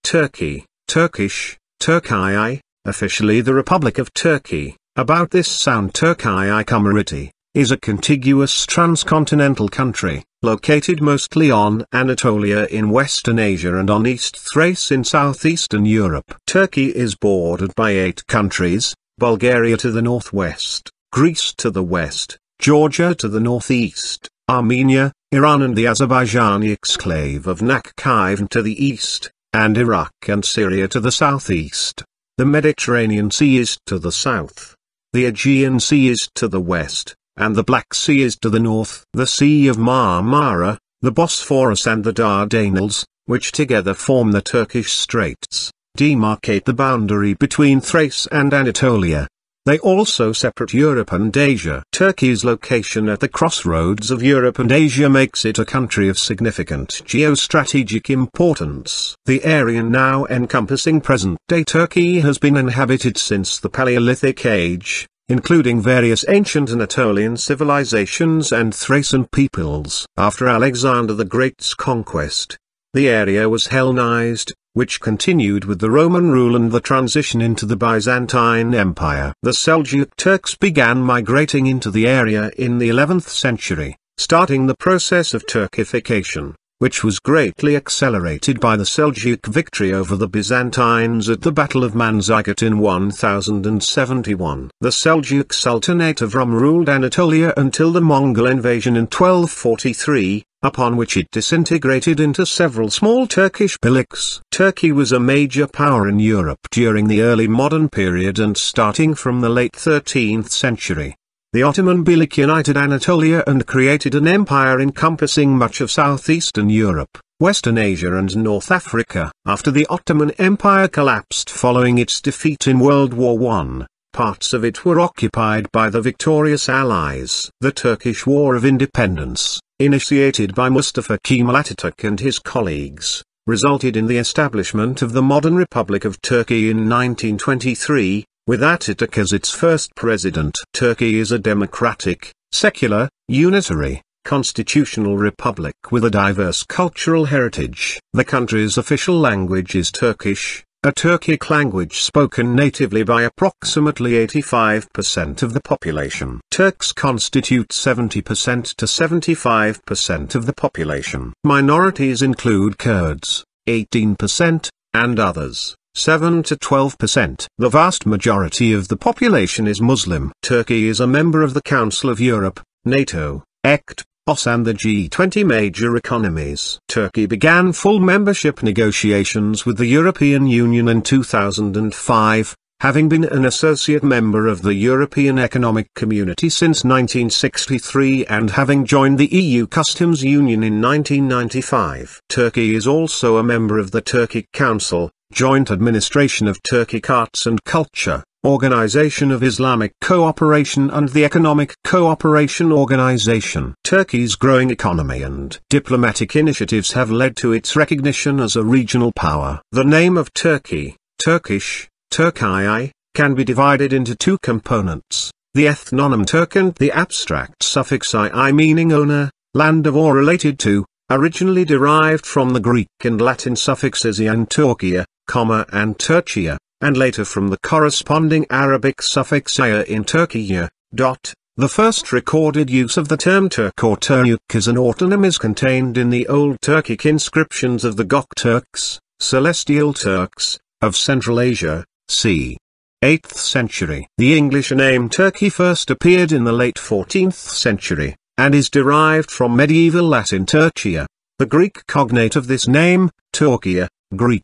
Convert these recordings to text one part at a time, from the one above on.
Turkey, Turkish, Turkey, officially the Republic of Turkey, about this sound Türkiye Cumhuriyeti, is a contiguous transcontinental country, located mostly on Anatolia in Western Asia and on East Thrace in Southeastern Europe. Turkey is bordered by 8 countries, Bulgaria to the northwest, Greece to the west, Georgia to the northeast, Armenia, Iran and the Azerbaijani exclave of Nakhchivan to the east, and Iraq and Syria to the southeast. The Mediterranean Sea is to the south. The Aegean Sea is to the west, and the Black Sea is to the north. The Sea of Marmara, the Bosphorus and the Dardanelles, which together form the Turkish Straits, demarcate the boundary between Thrace and Anatolia. They also separate Europe and Asia. Turkey's location at the crossroads of Europe and Asia makes it a country of significant geostrategic importance. The area now encompassing present-day Turkey has been inhabited since the Paleolithic Age, including various ancient Anatolian civilizations and Thracian peoples. After Alexander the Great's conquest, the area was Hellenized, which continued with the Roman rule and the transition into the Byzantine Empire. The Seljuk Turks began migrating into the area in the 11th century, starting the process of Turkification, which was greatly accelerated by the Seljuk victory over the Byzantines at the Battle of Manzikert in 1071. The Seljuk Sultanate of Rum ruled Anatolia until the Mongol invasion in 1243, upon which it disintegrated into several small Turkish beyliks. Turkey was a major power in Europe during the early modern period and starting from the late 13th century. The Ottoman beylik united Anatolia and created an empire encompassing much of southeastern Europe, Western Asia and North Africa. After the Ottoman Empire collapsed following its defeat in World War I, parts of it were occupied by the victorious Allies. The Turkish War of Independence, initiated by Mustafa Kemal Atatürk and his colleagues, resulted in the establishment of the modern Republic of Turkey in 1923, with Atatürk as its first president. Turkey is a democratic, secular, unitary, constitutional republic with a diverse cultural heritage. The country's official language is Turkish, a Turkic language spoken natively by approximately 85% of the population. Turks constitute 70% to 75% of the population. Minorities include Kurds, 18%, and others, 7 to 12%. The vast majority of the population is Muslim. Turkey is a member of the Council of Europe, NATO, ECT, OSCE and the G20 major economies. Turkey began full membership negotiations with the European Union in 2005, having been an associate member of the European Economic Community since 1963 and having joined the EU Customs Union in 1995. Turkey is also a member of the Turkic Council, Joint Administration of Turkic Arts and Culture, Organization of Islamic Cooperation and the Economic Cooperation Organization. Turkey's growing economy and diplomatic initiatives have led to its recognition as a regional power. The name of Turkey, Turkish, Türkiye, can be divided into 2 components, the ethnonym Turk and the abstract suffix I meaning owner, land of or related to, originally derived from the Greek and Latin suffixes in Turkia, and Turchia, and later from the corresponding Arabic suffix aya in Turkiye. The first recorded use of the term Turk or Turyk as an autonym is contained in the Old Turkic inscriptions of the Gökturks, Celestial Turks, of Central Asia, c. 8th century. The English name Turkey first appeared in the late 14th century, and is derived from medieval Latin Turchia. The Greek cognate of this name, Turkia, Greek,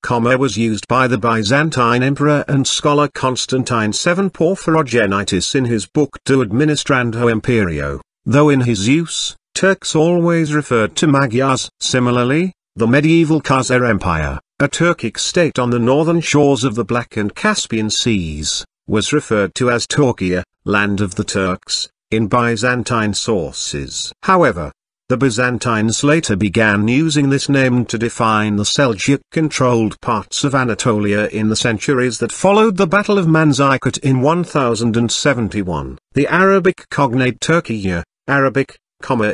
was used by the Byzantine emperor and scholar Constantine VII Porphyrogenitus in his book De Administrando Imperio, though in his use, Turks always referred to Magyars. Similarly, the medieval Khazar Empire, a Turkic state on the northern shores of the Black and Caspian Seas, was referred to as Turkiye, land of the Turks, in Byzantine sources. However, the Byzantines later began using this name to define the Seljuk-controlled parts of Anatolia in the centuries that followed the Battle of Manzikert in 1071. The Arabic cognate Turkiye, Arabic,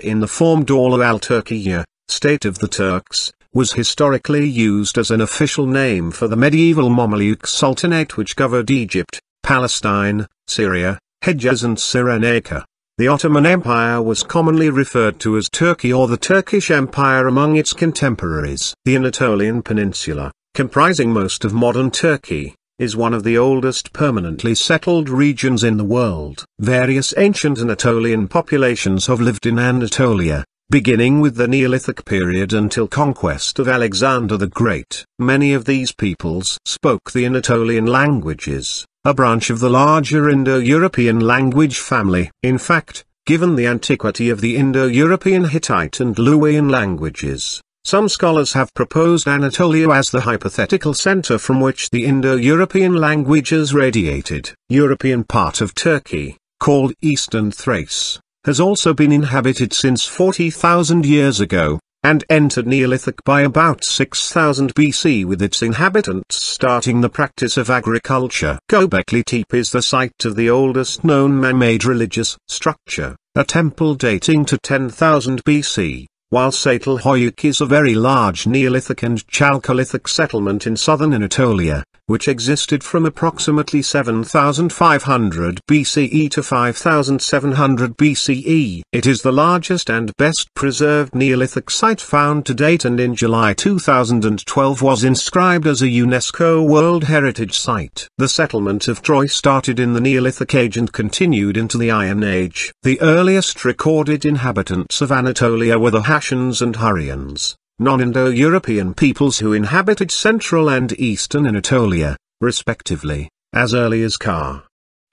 in the form Dawla al-Turkiye, state of the Turks, was historically used as an official name for the medieval Mameluke Sultanate which covered Egypt, Palestine, Syria, Hejaz and Cyrenaica. The Ottoman Empire was commonly referred to as Turkey or the Turkish Empire among its contemporaries. The Anatolian Peninsula, comprising most of modern Turkey, is one of the oldest permanently settled regions in the world. Various ancient Anatolian populations have lived in Anatolia, beginning with the Neolithic period until conquest of Alexander the Great. Many of these peoples spoke the Anatolian languages, a branch of the larger Indo-European language family. In fact, given the antiquity of the Indo-European Hittite and Luwian languages, some scholars have proposed Anatolia as the hypothetical center from which the Indo-European languages radiated. European part of Turkey, called Eastern Thrace, has also been inhabited since 40,000 years ago, and entered Neolithic by about 6000 BC with its inhabitants starting the practice of agriculture. Göbekli Tepe is the site of the oldest known man-made religious structure, a temple dating to 10,000 BC, while Çatalhöyük is a very large Neolithic and Chalcolithic settlement in southern Anatolia, which existed from approximately 7500 BCE to 5700 BCE. It is the largest and best preserved Neolithic site found to date and in July 2012 was inscribed as a UNESCO World Heritage Site. The settlement of Troy started in the Neolithic Age and continued into the Iron Age. The earliest recorded inhabitants of Anatolia were the Hashans and Hurrians, non-Indo-European peoples who inhabited central and eastern Anatolia, respectively, as early as ca.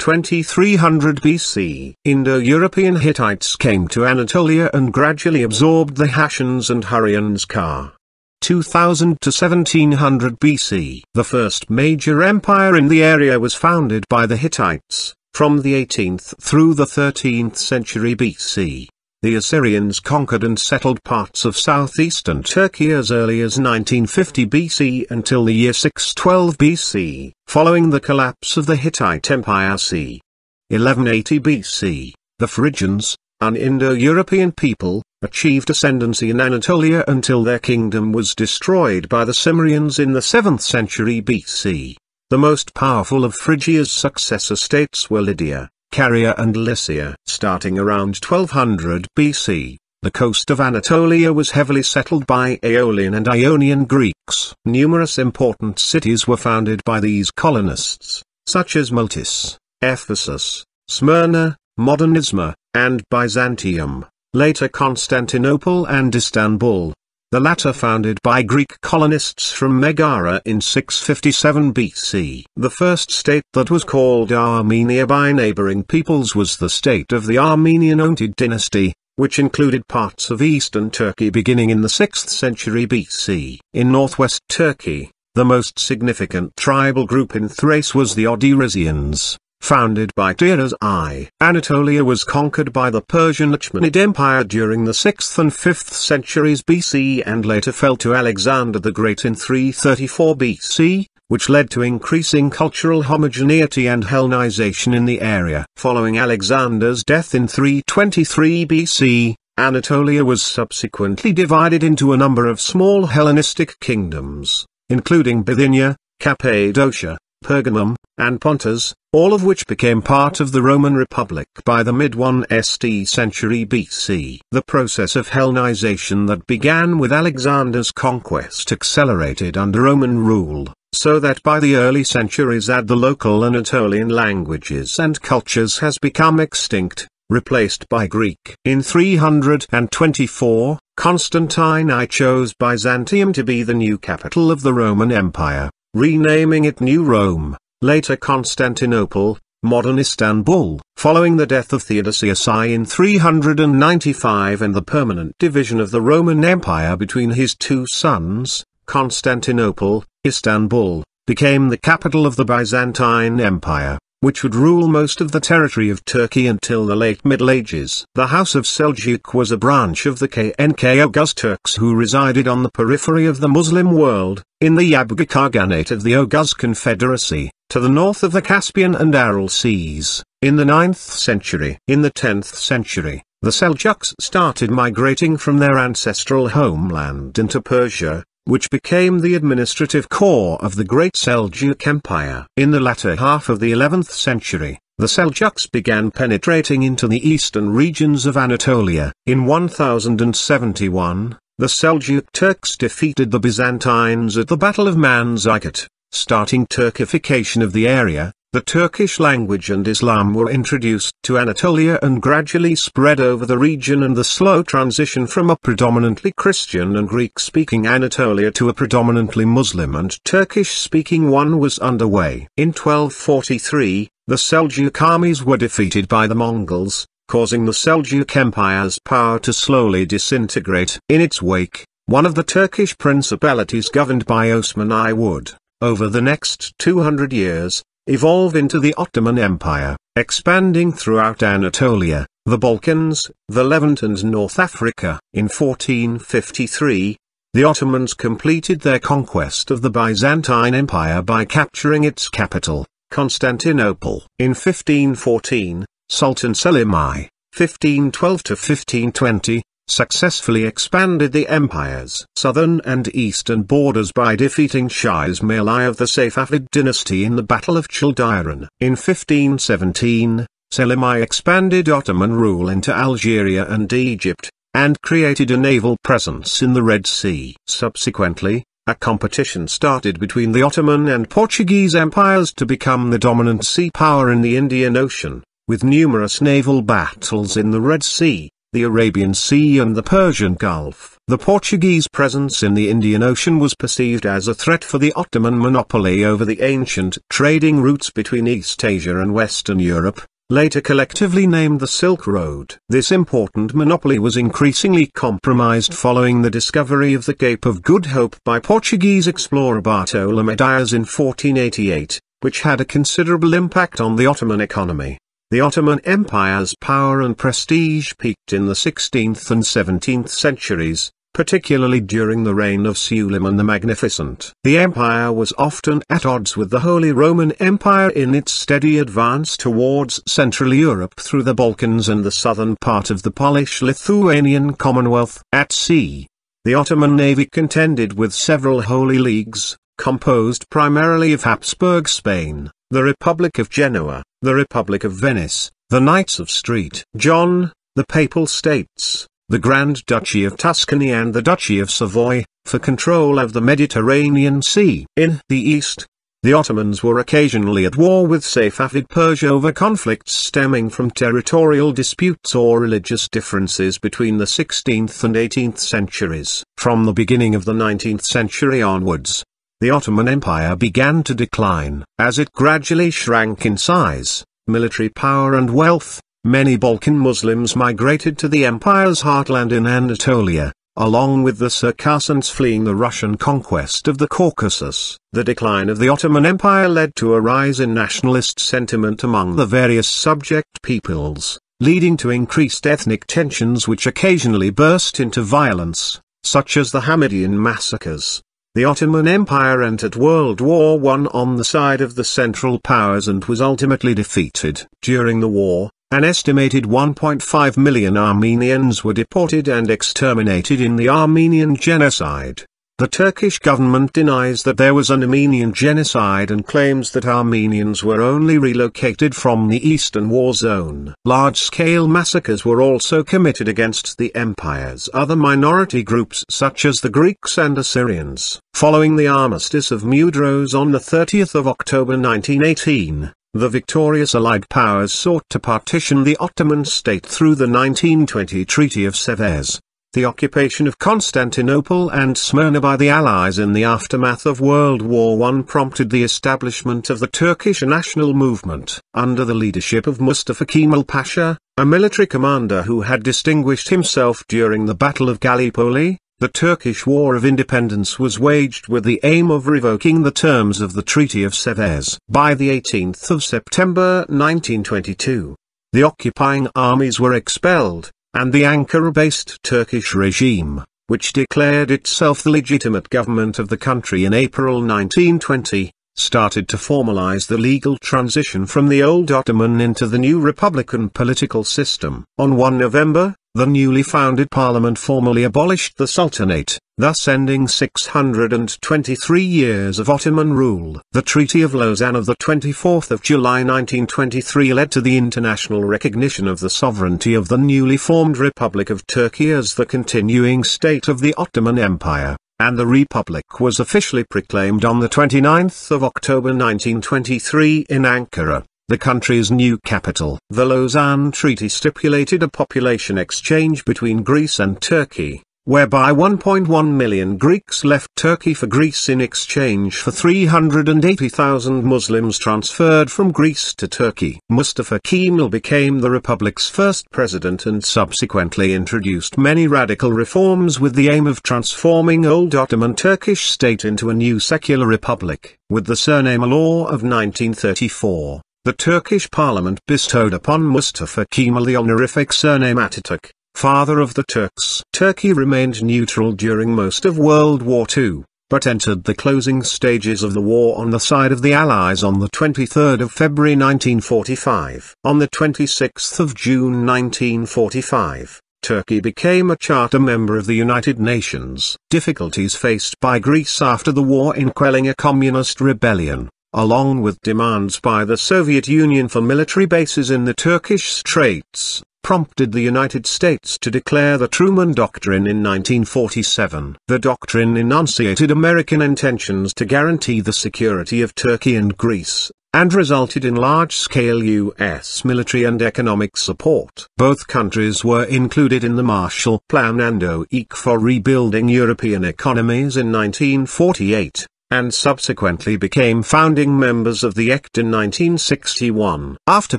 2300 BC. Indo-European Hittites came to Anatolia and gradually absorbed the Hashans and Hurrians ca. 2000 to 1700 BC. The first major empire in the area was founded by the Hittites, from the 18th through the 13th century BC. The Assyrians conquered and settled parts of southeastern Turkey as early as 1950 BC until the year 612 BC, following the collapse of the Hittite Empire c. 1180 BC. The Phrygians, an Indo-European people, achieved ascendancy in Anatolia until their kingdom was destroyed by the Cimmerians in the 7th century BC. The most powerful of Phrygia's successor states were Lydia, Caria and Lycia. Starting around 1200 BC, the coast of Anatolia was heavily settled by Aeolian and Ionian Greeks. Numerous important cities were founded by these colonists, such as Multis, Ephesus, Smyrna, modern Izmir, and Byzantium, later Constantinople and Istanbul, the latter founded by Greek colonists from Megara in 657 BC. The first state that was called Armenia by neighboring peoples was the state of the Armenian-Ontid dynasty, which included parts of eastern Turkey beginning in the 6th century BC. In northwest Turkey, the most significant tribal group in Thrace was the Odrysians, founded by Tiras I. Anatolia was conquered by the Persian Achaemenid Empire during the 6th and 5th centuries BC and later fell to Alexander the Great in 334 BC, which led to increasing cultural homogeneity and Hellenization in the area. Following Alexander's death in 323 BC, Anatolia was subsequently divided into a number of small Hellenistic kingdoms, including Bithynia, Cappadocia, Pergamum, and Pontus, all of which became part of the Roman Republic by the mid-1st century BC. The process of Hellenization that began with Alexander's conquest accelerated under Roman rule, so that by the early centuries the local Anatolian languages and cultures has become extinct, replaced by Greek. In 324, Constantine I chose Byzantium to be the new capital of the Roman Empire, renaming it New Rome, later Constantinople, modern Istanbul. Following the death of Theodosius I in 395 and the permanent division of the Roman Empire between his two sons, Constantinople, Istanbul, became the capital of the Byzantine Empire, which would rule most of the territory of Turkey until the late Middle Ages. The House of Seljuk was a branch of the Knk Oghuz Turks who resided on the periphery of the Muslim world, in the Yabgu Khaganate of the Oghuz Confederacy, to the north of the Caspian and Aral Seas, in the 9th century. In the 10th century, the Seljuks started migrating from their ancestral homeland into Persia, which became the administrative core of the Great Seljuk Empire. In the latter half of the 11th century, the Seljuks began penetrating into the eastern regions of Anatolia. In 1071, the Seljuk Turks defeated the Byzantines at the Battle of Manzikert, starting Turkification of the area. The Turkish language and Islam were introduced to Anatolia and gradually spread over the region, and the slow transition from a predominantly Christian and Greek-speaking Anatolia to a predominantly Muslim and Turkish-speaking one was underway. In 1243, the Seljuk armies were defeated by the Mongols, causing the Seljuk Empire's power to slowly disintegrate. In its wake, one of the Turkish principalities governed by Osman I would, over the next 200 years, evolve into the Ottoman Empire, expanding throughout Anatolia, the Balkans, the Levant and North Africa. In 1453, the Ottomans completed their conquest of the Byzantine Empire by capturing its capital, Constantinople. In 1514, Sultan Selim I, 1512–1520, successfully expanded the empire's southern and eastern borders by defeating Shah Ismail I of the Safavid dynasty in the Battle of Childiran. In 1517, Selim I expanded Ottoman rule into Algeria and Egypt, and created a naval presence in the Red Sea. Subsequently, a competition started between the Ottoman and Portuguese empires to become the dominant sea power in the Indian Ocean, with numerous naval battles in the Red Sea, the Arabian Sea and the Persian Gulf. The Portuguese presence in the Indian Ocean was perceived as a threat for the Ottoman monopoly over the ancient trading routes between East Asia and Western Europe, later collectively named the Silk Road. This important monopoly was increasingly compromised following the discovery of the Cape of Good Hope by Portuguese explorer Bartolomé Dias in 1488, which had a considerable impact on the Ottoman economy. The Ottoman Empire's power and prestige peaked in the 16th and 17th centuries, particularly during the reign of Suleiman the Magnificent. The empire was often at odds with the Holy Roman Empire in its steady advance towards Central Europe through the Balkans and the southern part of the Polish-Lithuanian Commonwealth. At sea, the Ottoman navy contended with several Holy Leagues, composed primarily of Habsburg Spain, the Republic of Genoa, the Republic of Venice, the Knights of St. John, the Papal States, the Grand Duchy of Tuscany and the Duchy of Savoy, for control of the Mediterranean Sea. In the east, the Ottomans were occasionally at war with Safavid Persia over conflicts stemming from territorial disputes or religious differences between the 16th and 18th centuries. From the beginning of the 19th century onwards, the Ottoman Empire began to decline. As it gradually shrank in size, military power and wealth, many Balkan Muslims migrated to the empire's heartland in Anatolia, along with the Circassians fleeing the Russian conquest of the Caucasus. The decline of the Ottoman Empire led to a rise in nationalist sentiment among the various subject peoples, leading to increased ethnic tensions which occasionally burst into violence, such as the Hamidian massacres. The Ottoman Empire entered World War I on the side of the Central Powers and was ultimately defeated. During the war, an estimated 1.5 million Armenians were deported and exterminated in the Armenian Genocide. The Turkish government denies that there was an Armenian genocide and claims that Armenians were only relocated from the Eastern War Zone. Large-scale massacres were also committed against the empire's other minority groups such as the Greeks and Assyrians. Following the Armistice of Mudros on the 30th of October 1918, the victorious Allied powers sought to partition the Ottoman state through the 1920 Treaty of Sevres. The occupation of Constantinople and Smyrna by the Allies in the aftermath of World War I prompted the establishment of the Turkish national movement. Under the leadership of Mustafa Kemal Pasha, a military commander who had distinguished himself during the Battle of Gallipoli, the Turkish War of Independence was waged with the aim of revoking the terms of the Treaty of Sevres. By the 18th of September 1922, the occupying armies were expelled, and the Ankara-based Turkish regime, which declared itself the legitimate government of the country in April 1920, started to formalize the legal transition from the old Ottoman into the new republican political system. On 1 November, The newly founded parliament formally abolished the Sultanate, thus ending 623 years of Ottoman rule. The Treaty of Lausanne of 24 July 1923 led to the international recognition of the sovereignty of the newly formed Republic of Turkey as the continuing state of the Ottoman Empire, and the Republic was officially proclaimed on 29 October 1923 in Ankara, the country's new capital. The Lausanne Treaty stipulated a population exchange between Greece and Turkey, whereby 1.1 million Greeks left Turkey for Greece in exchange for 380,000 Muslims transferred from Greece to Turkey. Mustafa Kemal became the Republic's first president and subsequently introduced many radical reforms with the aim of transforming old Ottoman Turkish state into a new secular republic. With the surname law of 1934, the Turkish parliament bestowed upon Mustafa Kemal the honorific surname Ataturk, Father of the Turks. Turkey remained neutral during most of World War II, but entered the closing stages of the war on the side of the Allies on 23 February 1945. On 26 June 1945, Turkey became a charter member of the United Nations. Difficulties faced by Greece after the war in quelling a communist rebellion, along with demands by the Soviet Union for military bases in the Turkish Straits, prompted the United States to declare the Truman Doctrine in 1947. The doctrine enunciated American intentions to guarantee the security of Turkey and Greece, and resulted in large-scale U.S. military and economic support. Both countries were included in the Marshall Plan and OEC for rebuilding European economies in 1948. And subsequently became founding members of the ECT in 1961. After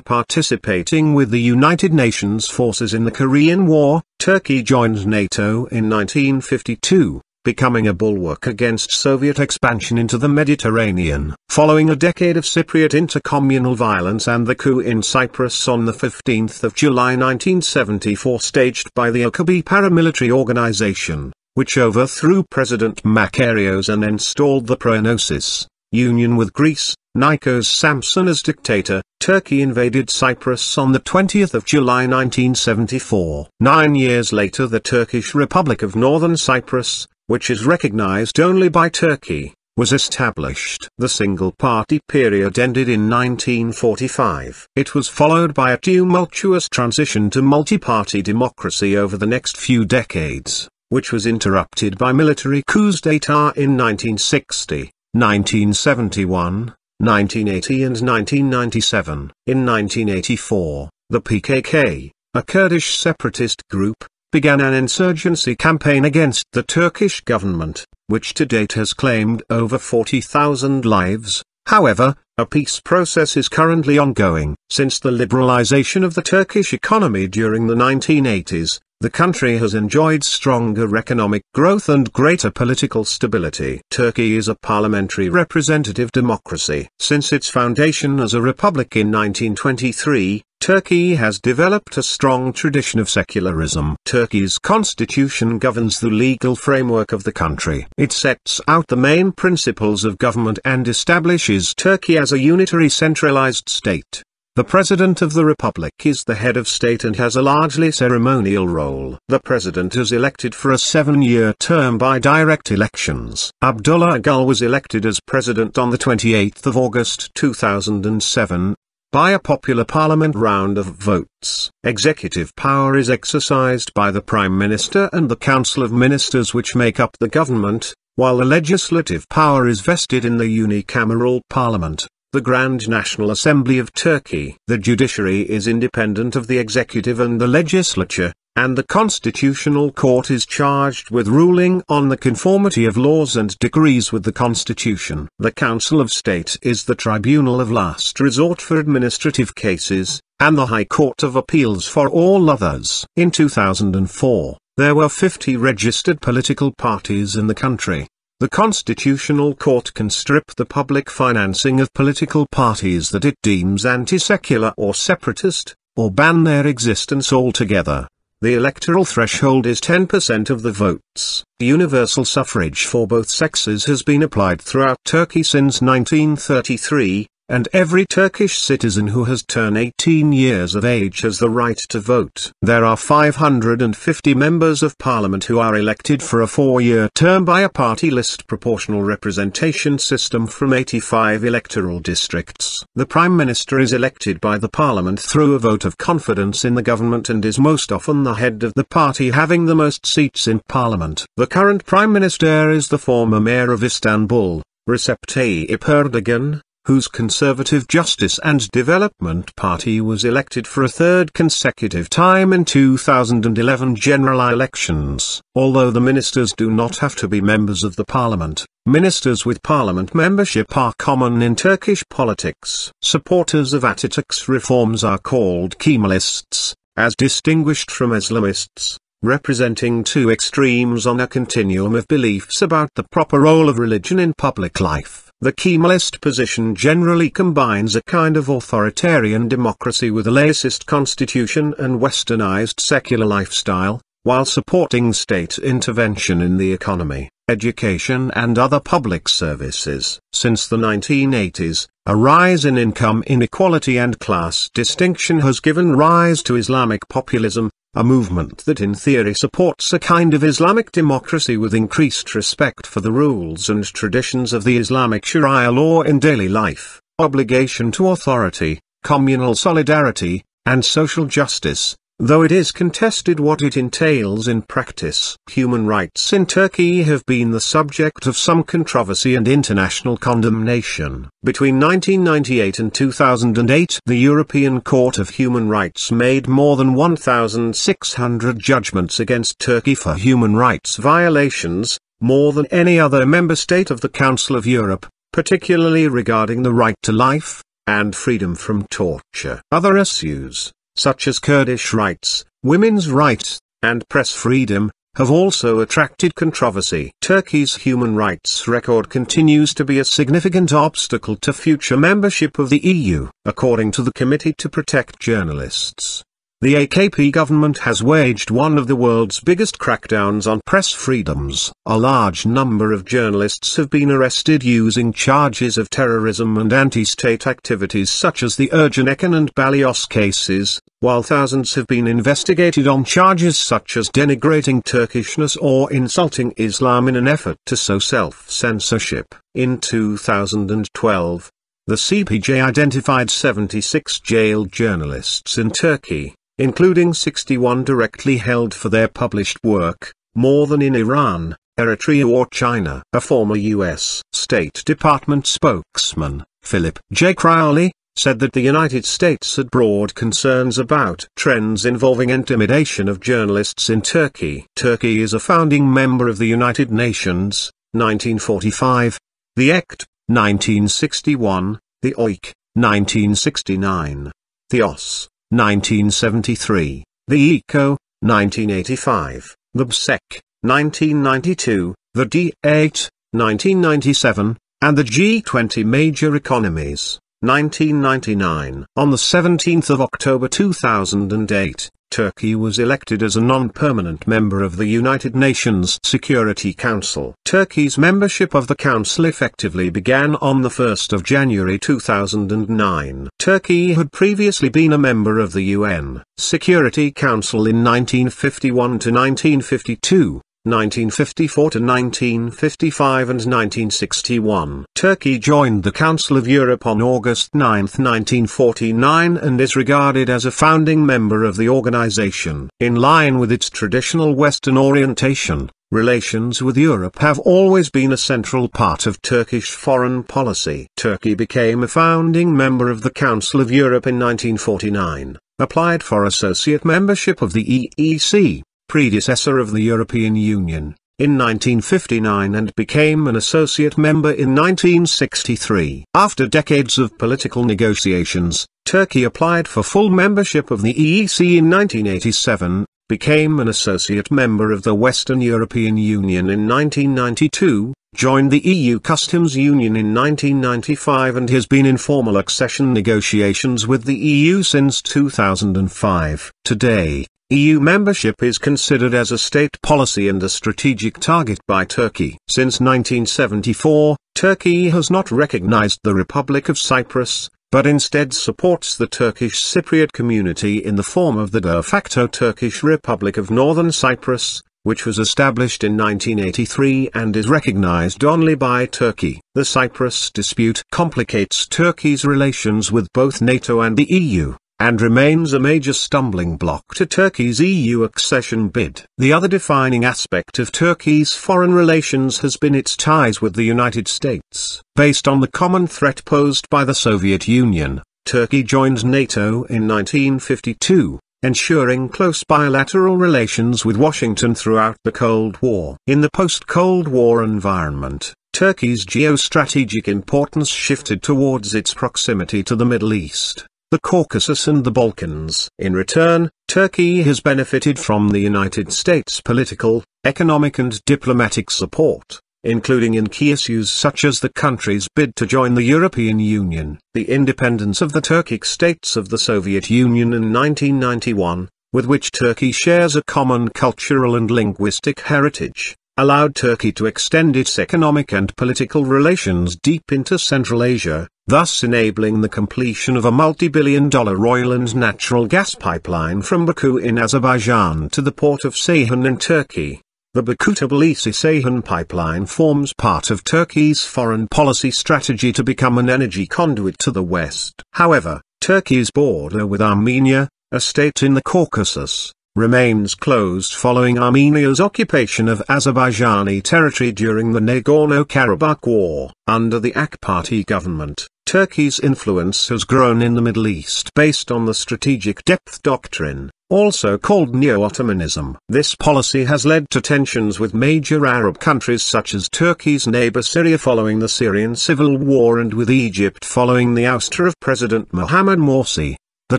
participating with the United Nations forces in the Korean War, Turkey joined NATO in 1952, becoming a bulwark against Soviet expansion into the Mediterranean. Following a decade of Cypriot intercommunal violence and the coup in Cyprus on 15 July 1974 staged by the Occupi paramilitary organization, which overthrew President Makarios and installed the Proenosis Union with Greece, Nikos Samson as dictator, Turkey invaded Cyprus on 20 July 1974. 9 years later the Turkish Republic of Northern Cyprus, which is recognized only by Turkey, was established. The single-party period ended in 1945. It was followed by a tumultuous transition to multi-party democracy over the next few decades, which was interrupted by military coups d'état in 1960, 1971, 1980 and 1997. In 1984, the PKK, a Kurdish separatist group, began an insurgency campaign against the Turkish government, which to date has claimed over 40,000 lives. However, a peace process is currently ongoing. Since the liberalization of the Turkish economy during the 1980s, the country has enjoyed stronger economic growth and greater political stability. Turkey is a parliamentary representative democracy. Since its foundation as a republic in 1923, Turkey has developed a strong tradition of secularism. Turkey's constitution governs the legal framework of the country. It sets out the main principles of government and establishes Turkey as a unitary centralized state. The President of the Republic is the head of state and has a largely ceremonial role. The President is elected for a 7-year term by direct elections. Abdullah Gül was elected as President on 28 August 2007, by a popular parliament round of votes. Executive power is exercised by the Prime Minister and the Council of Ministers which make up the government, while the legislative power is vested in the unicameral parliament, the Grand National Assembly of Turkey. The judiciary is independent of the executive and the legislature, and the Constitutional Court is charged with ruling on the conformity of laws and decrees with the Constitution. The Council of State is the tribunal of last resort for administrative cases, and the High Court of Appeals for all others. In 2004, there were 50 registered political parties in the country. The Constitutional Court can strip the public financing of political parties that it deems anti-secular or separatist, or ban their existence altogether. The electoral threshold is 10% of the votes. Universal suffrage for both sexes has been applied throughout Turkey since 1933, and every Turkish citizen who has turned 18 years of age has the right to vote. There are 550 members of parliament who are elected for a 4-year term by a party list proportional representation system from 85 electoral districts. The Prime Minister is elected by the parliament through a vote of confidence in the government and is most often the head of the party having the most seats in parliament. The current Prime Minister is the former mayor of Istanbul, Recep Tayyip Erdogan, whose Conservative Justice and Development Party was elected for a third consecutive time in 2011 general elections. Although the ministers do not have to be members of the parliament, ministers with parliament membership are common in Turkish politics. Supporters of Atatürk's reforms are called Kemalists, as distinguished from Islamists, representing two extremes on a continuum of beliefs about the proper role of religion in public life. The Kemalist position generally combines a kind of authoritarian democracy with a laicist constitution and westernized secular lifestyle, while supporting state intervention in the economy, education and other public services. Since the 1980s, a rise in income inequality and class distinction has given rise to Islamic populism, a movement that in theory supports a kind of Islamic democracy with increased respect for the rules and traditions of the Islamic Sharia law in daily life, obligation to authority, communal solidarity, and social justice, though it is contested what it entails in practice. Human rights in Turkey have been the subject of some controversy and international condemnation. Between 1998 and 2008, the European Court of Human Rights made more than 1,600 judgments against Turkey for human rights violations, more than any other member state of the Council of Europe, particularly regarding the right to life, and freedom from torture. Other issues, such as Kurdish rights, women's rights, and press freedom, have also attracted controversy. Turkey's human rights record continues to be a significant obstacle to future membership of the EU, according to the Committee to Protect Journalists. The AKP government has waged one of the world's biggest crackdowns on press freedoms. A large number of journalists have been arrested using charges of terrorism and anti-state activities such as the Ergenekon and Balios cases, while thousands have been investigated on charges such as denigrating Turkishness or insulting Islam in an effort to sow self-censorship. In 2012, the CPJ identified 76 jailed journalists in Turkey, including 61 directly held for their published work, more than in Iran, Eritrea or China. A former U.S. State Department spokesman, Philip J. Crowley, said that the United States had broad concerns about trends involving intimidation of journalists in Turkey. Turkey is a founding member of the United Nations, 1945, the ECT, 1961, the OIC, 1969, the OSCE, 1973, the ECO, 1985, the BSEC, 1992, the D8, 1997, and the G20 Major Economies, 1999. On the 17th of October 2008, Turkey was elected as a non-permanent member of the United Nations Security Council. Turkey's membership of the Council effectively began on the 1st of January 2009. Turkey had previously been a member of the UN Security Council in 1951 to 1952. 1954 to 1955 and 1961. Turkey joined the Council of Europe on August 9, 1949 and is regarded as a founding member of the organization. In line with its traditional Western orientation, relations with Europe have always been a central part of Turkish foreign policy. Turkey became a founding member of the Council of Europe in 1949, applied for associate membership of the EEC, predecessor of the European Union, in 1959 and became an associate member in 1963. After decades of political negotiations, Turkey applied for full membership of the EEC in 1987, became an associate member of the Western European Union in 1992, joined the EU Customs Union in 1995 and has been in formal accession negotiations with the EU since 2005. Today, EU membership is considered as a state policy and a strategic target by Turkey. Since 1974, Turkey has not recognized the Republic of Cyprus, but instead supports the Turkish Cypriot community in the form of the de facto Turkish Republic of Northern Cyprus, which was established in 1983 and is recognized only by Turkey. The Cyprus dispute complicates Turkey's relations with both NATO and the EU, and remains a major stumbling block to Turkey's EU accession bid. The other defining aspect of Turkey's foreign relations has been its ties with the United States. Based on the common threat posed by the Soviet Union, Turkey joined NATO in 1952, ensuring close bilateral relations with Washington throughout the Cold War. In the post-Cold War environment, Turkey's geostrategic importance shifted towards its proximity to the Middle East, the Caucasus and the Balkans. In return, Turkey has benefited from the United States' political, economic and diplomatic support, including in key issues such as the country's bid to join the European Union, the independence of the Turkic states of the Soviet Union in 1991, with which Turkey shares a common cultural and linguistic heritage, allowed Turkey to extend its economic and political relations deep into Central Asia, thus enabling the completion of a multi-billion-dollar oil and natural gas pipeline from Baku in Azerbaijan to the port of Ceyhan in Turkey. The Baku-Tbilisi-Ceyhan pipeline forms part of Turkey's foreign policy strategy to become an energy conduit to the West. However, Turkey's border with Armenia, a state in the Caucasus, remains closed following Armenia's occupation of Azerbaijani territory during the Nagorno-Karabakh War. Under the AK Party government, Turkey's influence has grown in the Middle East based on the strategic depth doctrine, also called Neo-Ottomanism. This policy has led to tensions with major Arab countries such as Turkey's neighbor Syria following the Syrian civil war and with Egypt following the ouster of President Mohamed Morsi. The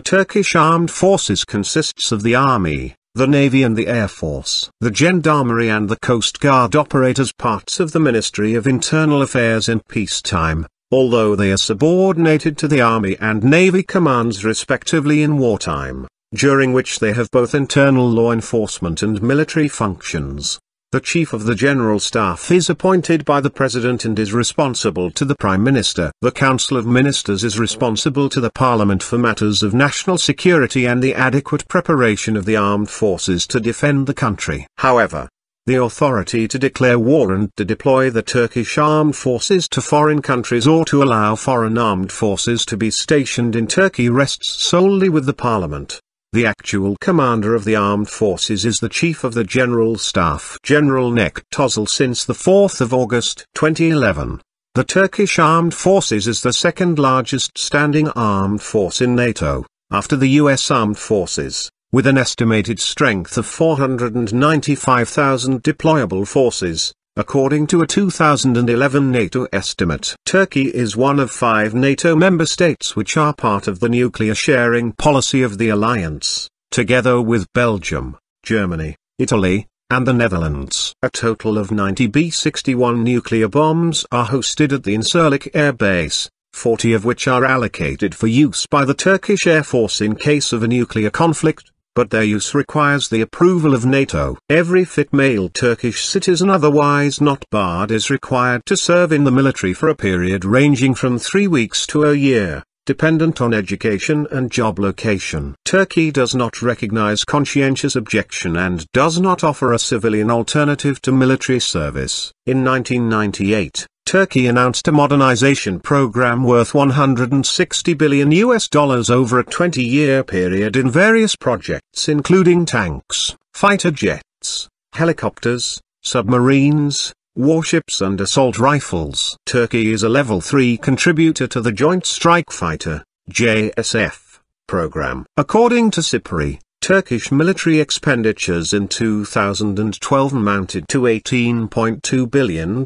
Turkish armed forces consists of the army, the navy and the air force. The gendarmerie and the coast guard operate as parts of the Ministry of Internal Affairs in peacetime, although they are subordinated to the army and navy commands respectively in wartime, during which they have both internal law enforcement and military functions. The Chief of the General Staff is appointed by the President and is responsible to the Prime Minister. The Council of Ministers is responsible to the Parliament for matters of national security and the adequate preparation of the armed forces to defend the country. However, the authority to declare war and to deploy the Turkish armed forces to foreign countries or to allow foreign armed forces to be stationed in Turkey rests solely with the Parliament. The actual commander of the armed forces is the Chief of the General Staff, General Nek Tozal. Since the 4th of August 2011, the Turkish Armed Forces is the second largest standing armed force in NATO, after the US Armed Forces, with an estimated strength of 495,000 deployable forces. According to a 2011 NATO estimate, Turkey is one of 5 NATO member states which are part of the nuclear sharing policy of the alliance, together with Belgium, Germany, Italy, and the Netherlands. A total of 90 B-61 nuclear bombs are hosted at the Incirlik Air Base, 40 of which are allocated for use by the Turkish Air Force in case of a nuclear conflict, but their use requires the approval of NATO. Every fit male Turkish citizen otherwise not barred is required to serve in the military for a period ranging from 3 weeks to a year, dependent on education and job location. Turkey does not recognize conscientious objection and does not offer a civilian alternative to military service. In 1998, Turkey announced a modernization program worth $160 billion over a 20-year period in various projects including tanks, fighter jets, helicopters, submarines, warships and assault rifles. Turkey is a Level 3 contributor to the Joint Strike Fighter (JSF) program. According to SIPRI, Turkish military expenditures in 2012 amounted to $18.2 billion.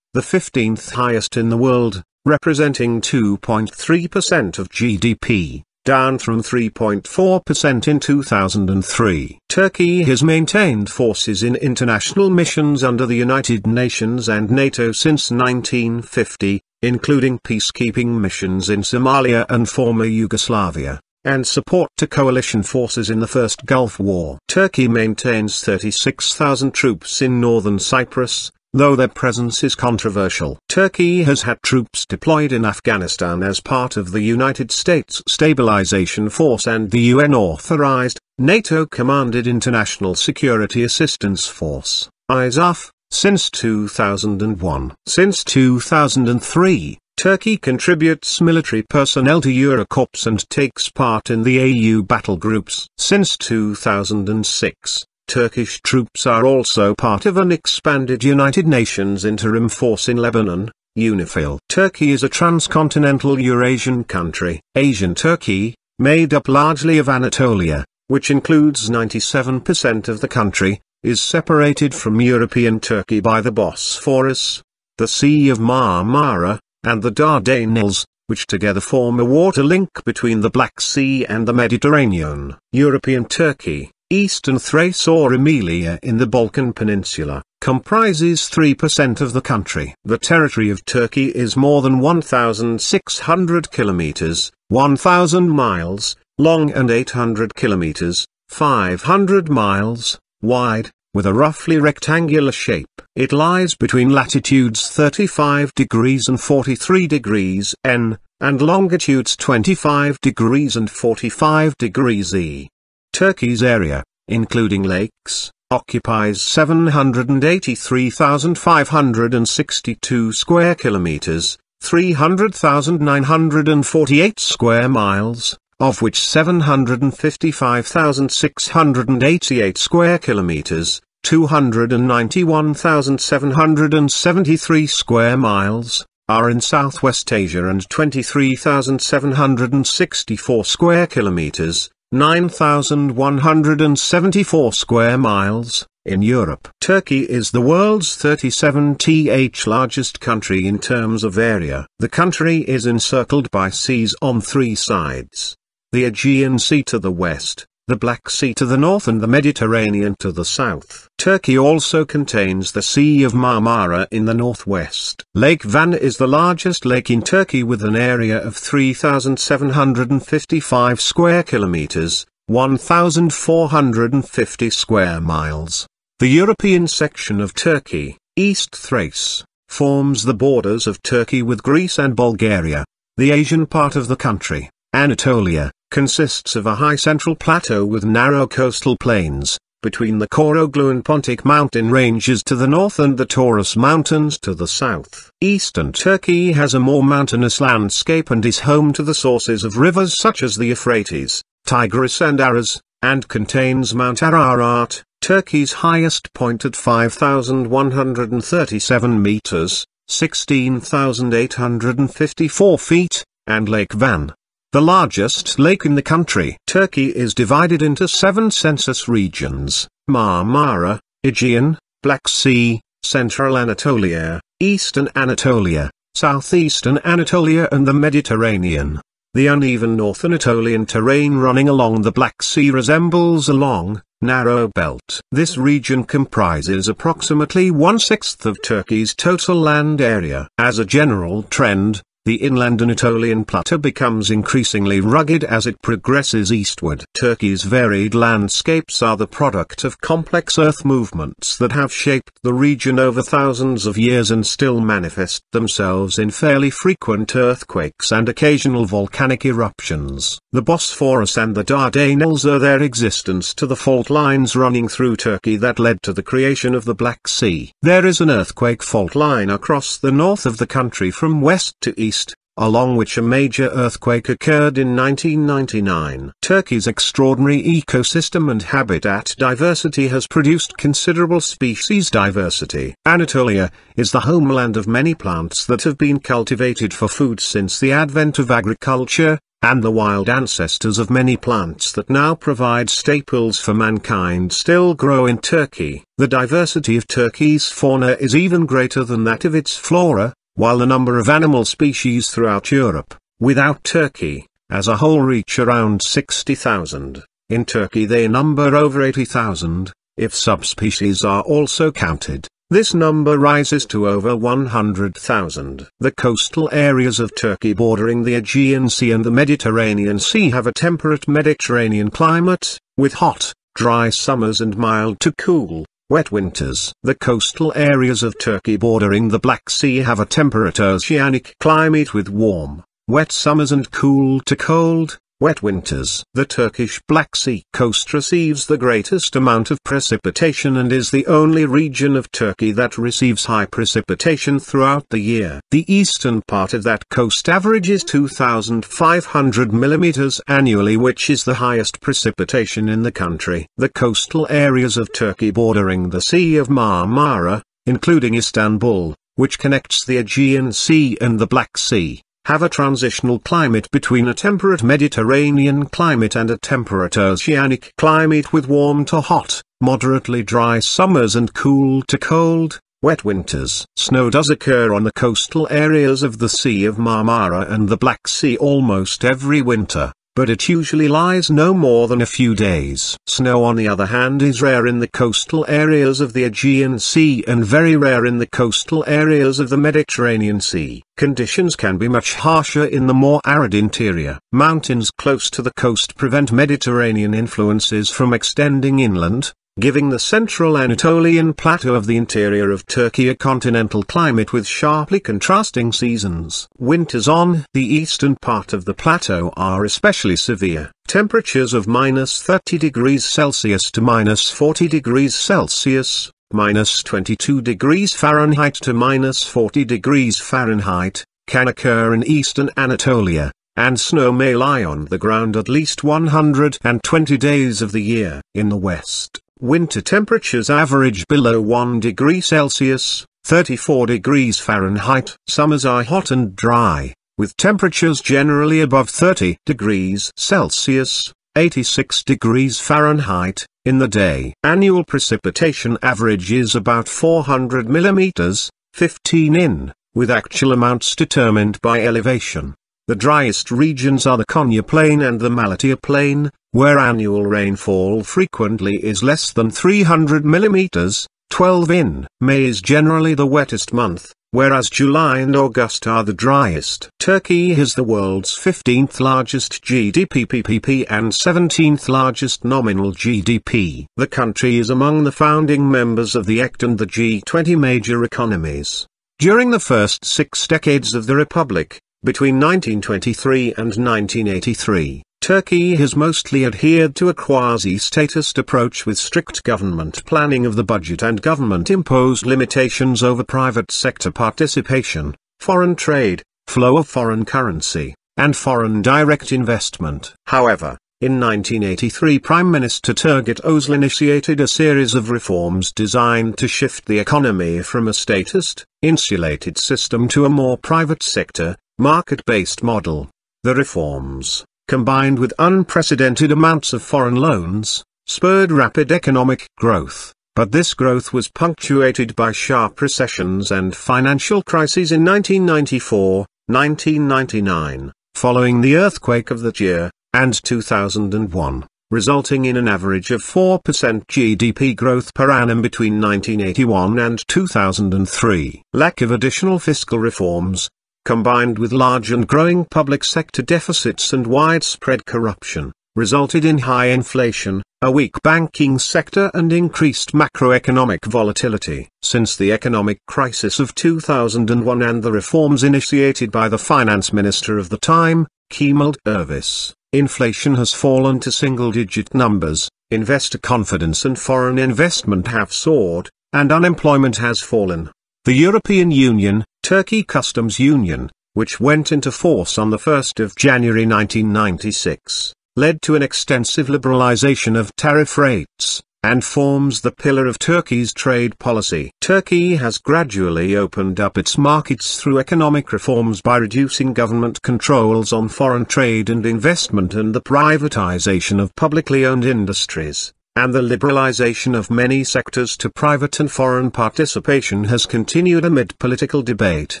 The 15th highest in the world, representing 2.3% of GDP, down from 3.4% in 2003. Turkey has maintained forces in international missions under the United Nations and NATO since 1950, including peacekeeping missions in Somalia and former Yugoslavia, and support to coalition forces in the First Gulf War. Turkey maintains 36,000 troops in northern Cyprus, though their presence is controversial. Turkey has had troops deployed in Afghanistan as part of the United States Stabilization Force and the UN-authorized, NATO-commanded International Security Assistance Force, ISAF, since 2001. Since 2003, Turkey contributes military personnel to Eurocorps and takes part in the AU battle groups. Since 2006, Turkish troops are also part of an expanded United Nations interim force in Lebanon, UNIFIL. Turkey is a transcontinental Eurasian country. Asian Turkey, made up largely of Anatolia, which includes 97% of the country, is separated from European Turkey by the Bosphorus, the Sea of Marmara, and the Dardanelles, which together form a water link between the Black Sea and the Mediterranean. European Turkey, Eastern Thrace or Emilia in the Balkan Peninsula, comprises 3% of the country. The territory of Turkey is more than 1,600 kilometers, 1,000 miles, long and 800 kilometers, 500 miles, wide, with a roughly rectangular shape. It lies between latitudes 35 degrees and 43 degrees N, and longitudes 25 degrees and 45 degrees E. Turkey's area, including lakes, occupies 783,562 square kilometers, 300,948 square miles, of which 755,688 square kilometers, 291,773 square miles, are in Southwest Asia and 23,764 square kilometers, 9,174 square miles, in Europe. Turkey is the world's 37th largest country in terms of area. The country is encircled by seas on three sides: the Aegean Sea to the west, the Black Sea to the north and the Mediterranean to the south. Turkey also contains the Sea of Marmara in the northwest. Lake Van is the largest lake in Turkey with an area of 3,755 square kilometers, 1,450 square miles. The European section of Turkey, East Thrace, forms the borders of Turkey with Greece and Bulgaria. The Asian part of the country, Anatolia, consists of a high central plateau with narrow coastal plains, between the Koroglu and Pontic mountain ranges to the north and the Taurus mountains to the south. Eastern Turkey has a more mountainous landscape and is home to the sources of rivers such as the Euphrates, Tigris and Aras, and contains Mount Ararat, Turkey's highest point at 5,137 meters, 16,854 feet, and Lake Van, the largest lake in the country. Turkey is divided into 7 census regions: Marmara, Aegean, Black Sea, Central Anatolia, Eastern Anatolia, Southeastern Anatolia and the Mediterranean. The uneven North Anatolian terrain running along the Black Sea resembles a long, narrow belt. This region comprises approximately 1/6 of Turkey's total land area. As a general trend, the inland Anatolian plateau becomes increasingly rugged as it progresses eastward. Turkey's varied landscapes are the product of complex earth movements that have shaped the region over thousands of years and still manifest themselves in fairly frequent earthquakes and occasional volcanic eruptions. The Bosphorus and the Dardanelles owe their existence to the fault lines running through Turkey that led to the creation of the Black Sea. There is an earthquake fault line across the north of the country from west to east, along which a major earthquake occurred in 1999. Turkey's extraordinary ecosystem and habitat diversity has produced considerable species diversity. Anatolia is the homeland of many plants that have been cultivated for food since the advent of agriculture, and the wild ancestors of many plants that now provide staples for mankind still grow in Turkey. The diversity of Turkey's fauna is even greater than that of its flora, while the number of animal species throughout Europe, without Turkey, as a whole reach around 60,000, in Turkey they number over 80,000, if subspecies are also counted. This number rises to over 100,000. The coastal areas of Turkey bordering the Aegean Sea and the Mediterranean Sea have a temperate Mediterranean climate, with hot, dry summers and mild to cool, wet winters. The coastal areas of Turkey bordering the Black Sea have a temperate oceanic climate with warm, wet summers and cool to cold, wet winters. The Turkish Black Sea coast receives the greatest amount of precipitation and is the only region of Turkey that receives high precipitation throughout the year. The eastern part of that coast averages 2,500 millimeters annually, which is the highest precipitation in the country. The coastal areas of Turkey bordering the Sea of Marmara, including Istanbul, which connects the Aegean Sea and the Black Sea, have a transitional climate between a temperate Mediterranean climate and a temperate oceanic climate with warm to hot, moderately dry summers and cool to cold, wet winters. Snow does occur on the coastal areas of the Sea of Marmara and the Black Sea almost every winter, but it usually lies no more than a few days. Snow on the other hand is rare in the coastal areas of the Aegean Sea and very rare in the coastal areas of the Mediterranean Sea. Conditions can be much harsher in the more arid interior. Mountains close to the coast prevent Mediterranean influences from extending inland, giving the central Anatolian plateau of the interior of Turkey a continental climate with sharply contrasting seasons. Winters on the eastern part of the plateau are especially severe. Temperatures of -30 degrees Celsius to -40 degrees Celsius, -22 degrees Fahrenheit to -40 degrees Fahrenheit, can occur in eastern Anatolia, and snow may lie on the ground at least 120 days of the year. In the west, winter temperatures average below 1 degree Celsius, 34 degrees Fahrenheit. Summers are hot and dry, with temperatures generally above 30 degrees Celsius, 86 degrees Fahrenheit, in the day. Annual precipitation average is about 400 millimeters, 15 in, with actual amounts determined by elevation. The driest regions are the Konya Plain and the Malatya Plain, where annual rainfall frequently is less than 300 millimeters, 12 in. May is generally the wettest month, whereas July and August are the driest. Turkey has the world's 15th largest GDP PPP and 17th largest nominal GDP. The country is among the founding members of the ECT and the G20 major economies. During the first 6 decades of the Republic, between 1923 and 1983, Turkey has mostly adhered to a quasi-statist approach with strict government planning of the budget and government-imposed limitations over private sector participation, foreign trade, flow of foreign currency, and foreign direct investment. However, in 1983 Prime Minister Turgut Özal initiated a series of reforms designed to shift the economy from a statist, insulated system to a more private sector, market-based model. The reforms, combined with unprecedented amounts of foreign loans, spurred rapid economic growth, but this growth was punctuated by sharp recessions and financial crises in 1994, 1999, following the earthquake of that year, and 2001, resulting in an average of 4% GDP growth per annum between 1981 and 2003. Lack of additional fiscal reforms, combined with large and growing public sector deficits and widespread corruption, resulted in high inflation, a weak banking sector and increased macroeconomic volatility. Since the economic crisis of 2001 and the reforms initiated by the finance minister of the time, Kemal Dervish, inflation has fallen to single-digit numbers, investor confidence and foreign investment have soared, and unemployment has fallen. The European Union, Turkey Customs Union, which went into force on the 1st of January 1996, led to an extensive liberalization of tariff rates, and forms the pillar of Turkey's trade policy. Turkey has gradually opened up its markets through economic reforms by reducing government controls on foreign trade and investment and the privatization of publicly owned industries, and the liberalization of many sectors to private and foreign participation has continued amid political debate.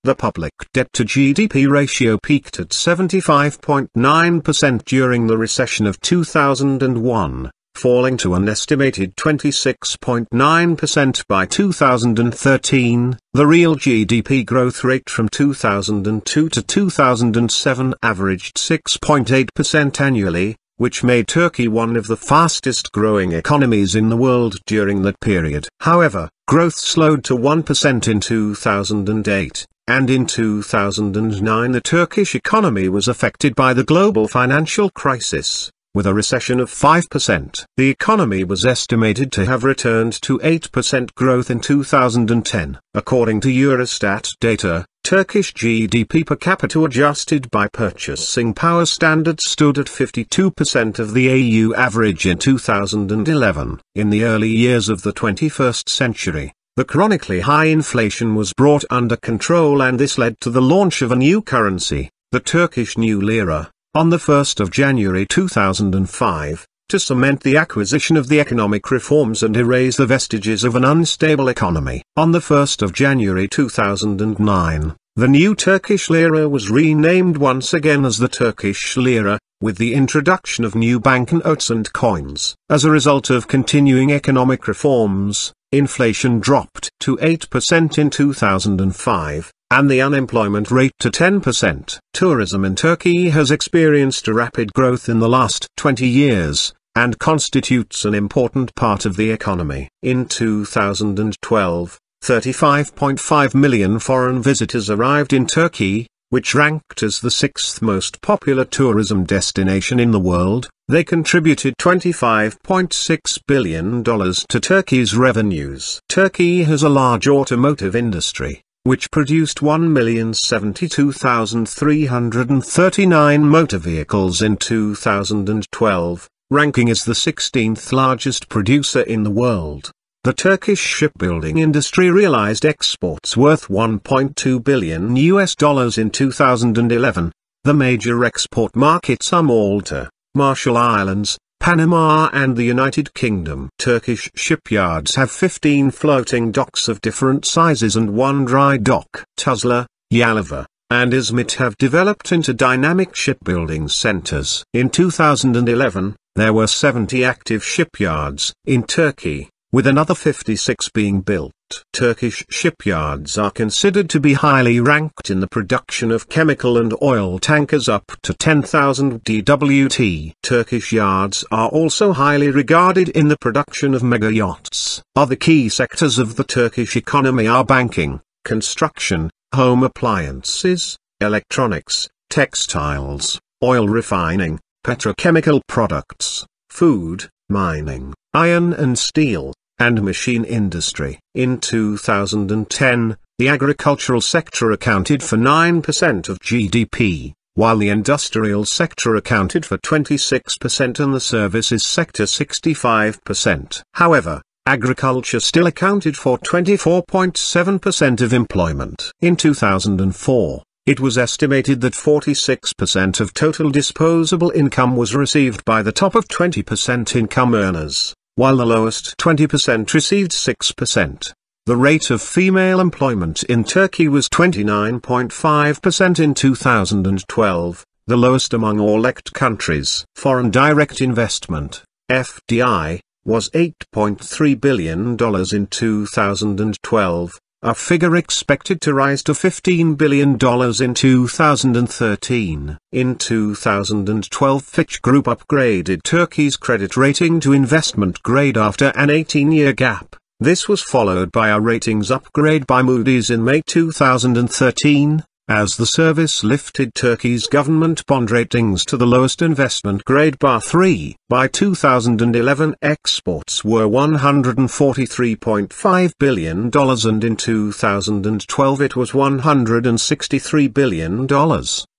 The public debt to GDP ratio peaked at 75.9% during the recession of 2001, falling to an estimated 26.9% by 2013. The real GDP growth rate from 2002 to 2007 averaged 6.8% annually, which made Turkey one of the fastest growing economies in the world during that period. However, growth slowed to 1% in 2008, and in 2009 the Turkish economy was affected by the global financial crisis, with a recession of 5%. The economy was estimated to have returned to 8% growth in 2010. According to Eurostat data, Turkish GDP per capita adjusted by purchasing power standards stood at 52% of the EU average in 2011. In the early years of the 21st century, the chronically high inflation was brought under control, and this led to the launch of a new currency, the Turkish new lira, on the 1st of January 2005, to cement the acquisition of the economic reforms and erase the vestiges of an unstable economy. On the 1st of January 2009, the new Turkish lira was renamed once again as the Turkish lira, with the introduction of new banknotes and coins. As a result of continuing economic reforms, inflation dropped to 8% in 2005, and the unemployment rate to 10%. Tourism in Turkey has experienced a rapid growth in the last 20 years, and constitutes an important part of the economy. In 2012, 35.5 million foreign visitors arrived in Turkey, which ranked as the 6th most popular tourism destination in the world. They contributed $25.6 billion to Turkey's revenues. Turkey has a large automotive industry, which produced 1,072,339 motor vehicles in 2012, ranking as the 16th largest producer in the world. The Turkish shipbuilding industry realized exports worth $1.2 billion in 2011. The major export markets are Malta, Marshall Islands, Panama and the United Kingdom. Turkish shipyards have 15 floating docks of different sizes and one dry dock. Tuzla, Yalova, and Izmit have developed into dynamic shipbuilding centers. In 2011, there were 70 active shipyards in Turkey, with another 56 being built. Turkish shipyards are considered to be highly ranked in the production of chemical and oil tankers up to 10,000 DWT. Turkish yards are also highly regarded in the production of mega yachts. Other key sectors of the Turkish economy are banking, construction, home appliances, electronics, textiles, oil refining, petrochemical products, food, mining, iron and steel, and machine industry. In 2010, the agricultural sector accounted for 9% of GDP, while the industrial sector accounted for 26% and the services sector 65%. However, agriculture still accounted for 24.7% of employment. In 2004, it was estimated that 46% of total disposable income was received by the top of 20% income earners, while the lowest 20% received 6%. The rate of female employment in Turkey was 29.5% in 2012, the lowest among all ECT countries. Foreign direct investment, FDI, was $8.3 billion in 2012, a figure expected to rise to $15 billion in 2013. In 2012, Fitch Group upgraded Turkey's credit rating to investment grade after an 18-year gap. This was followed by a ratings upgrade by Moody's in May 2013, as the service lifted Turkey's government bond ratings to the lowest investment grade bar 3. By 2011, exports were $143.5 billion and in 2012 it was $163 billion.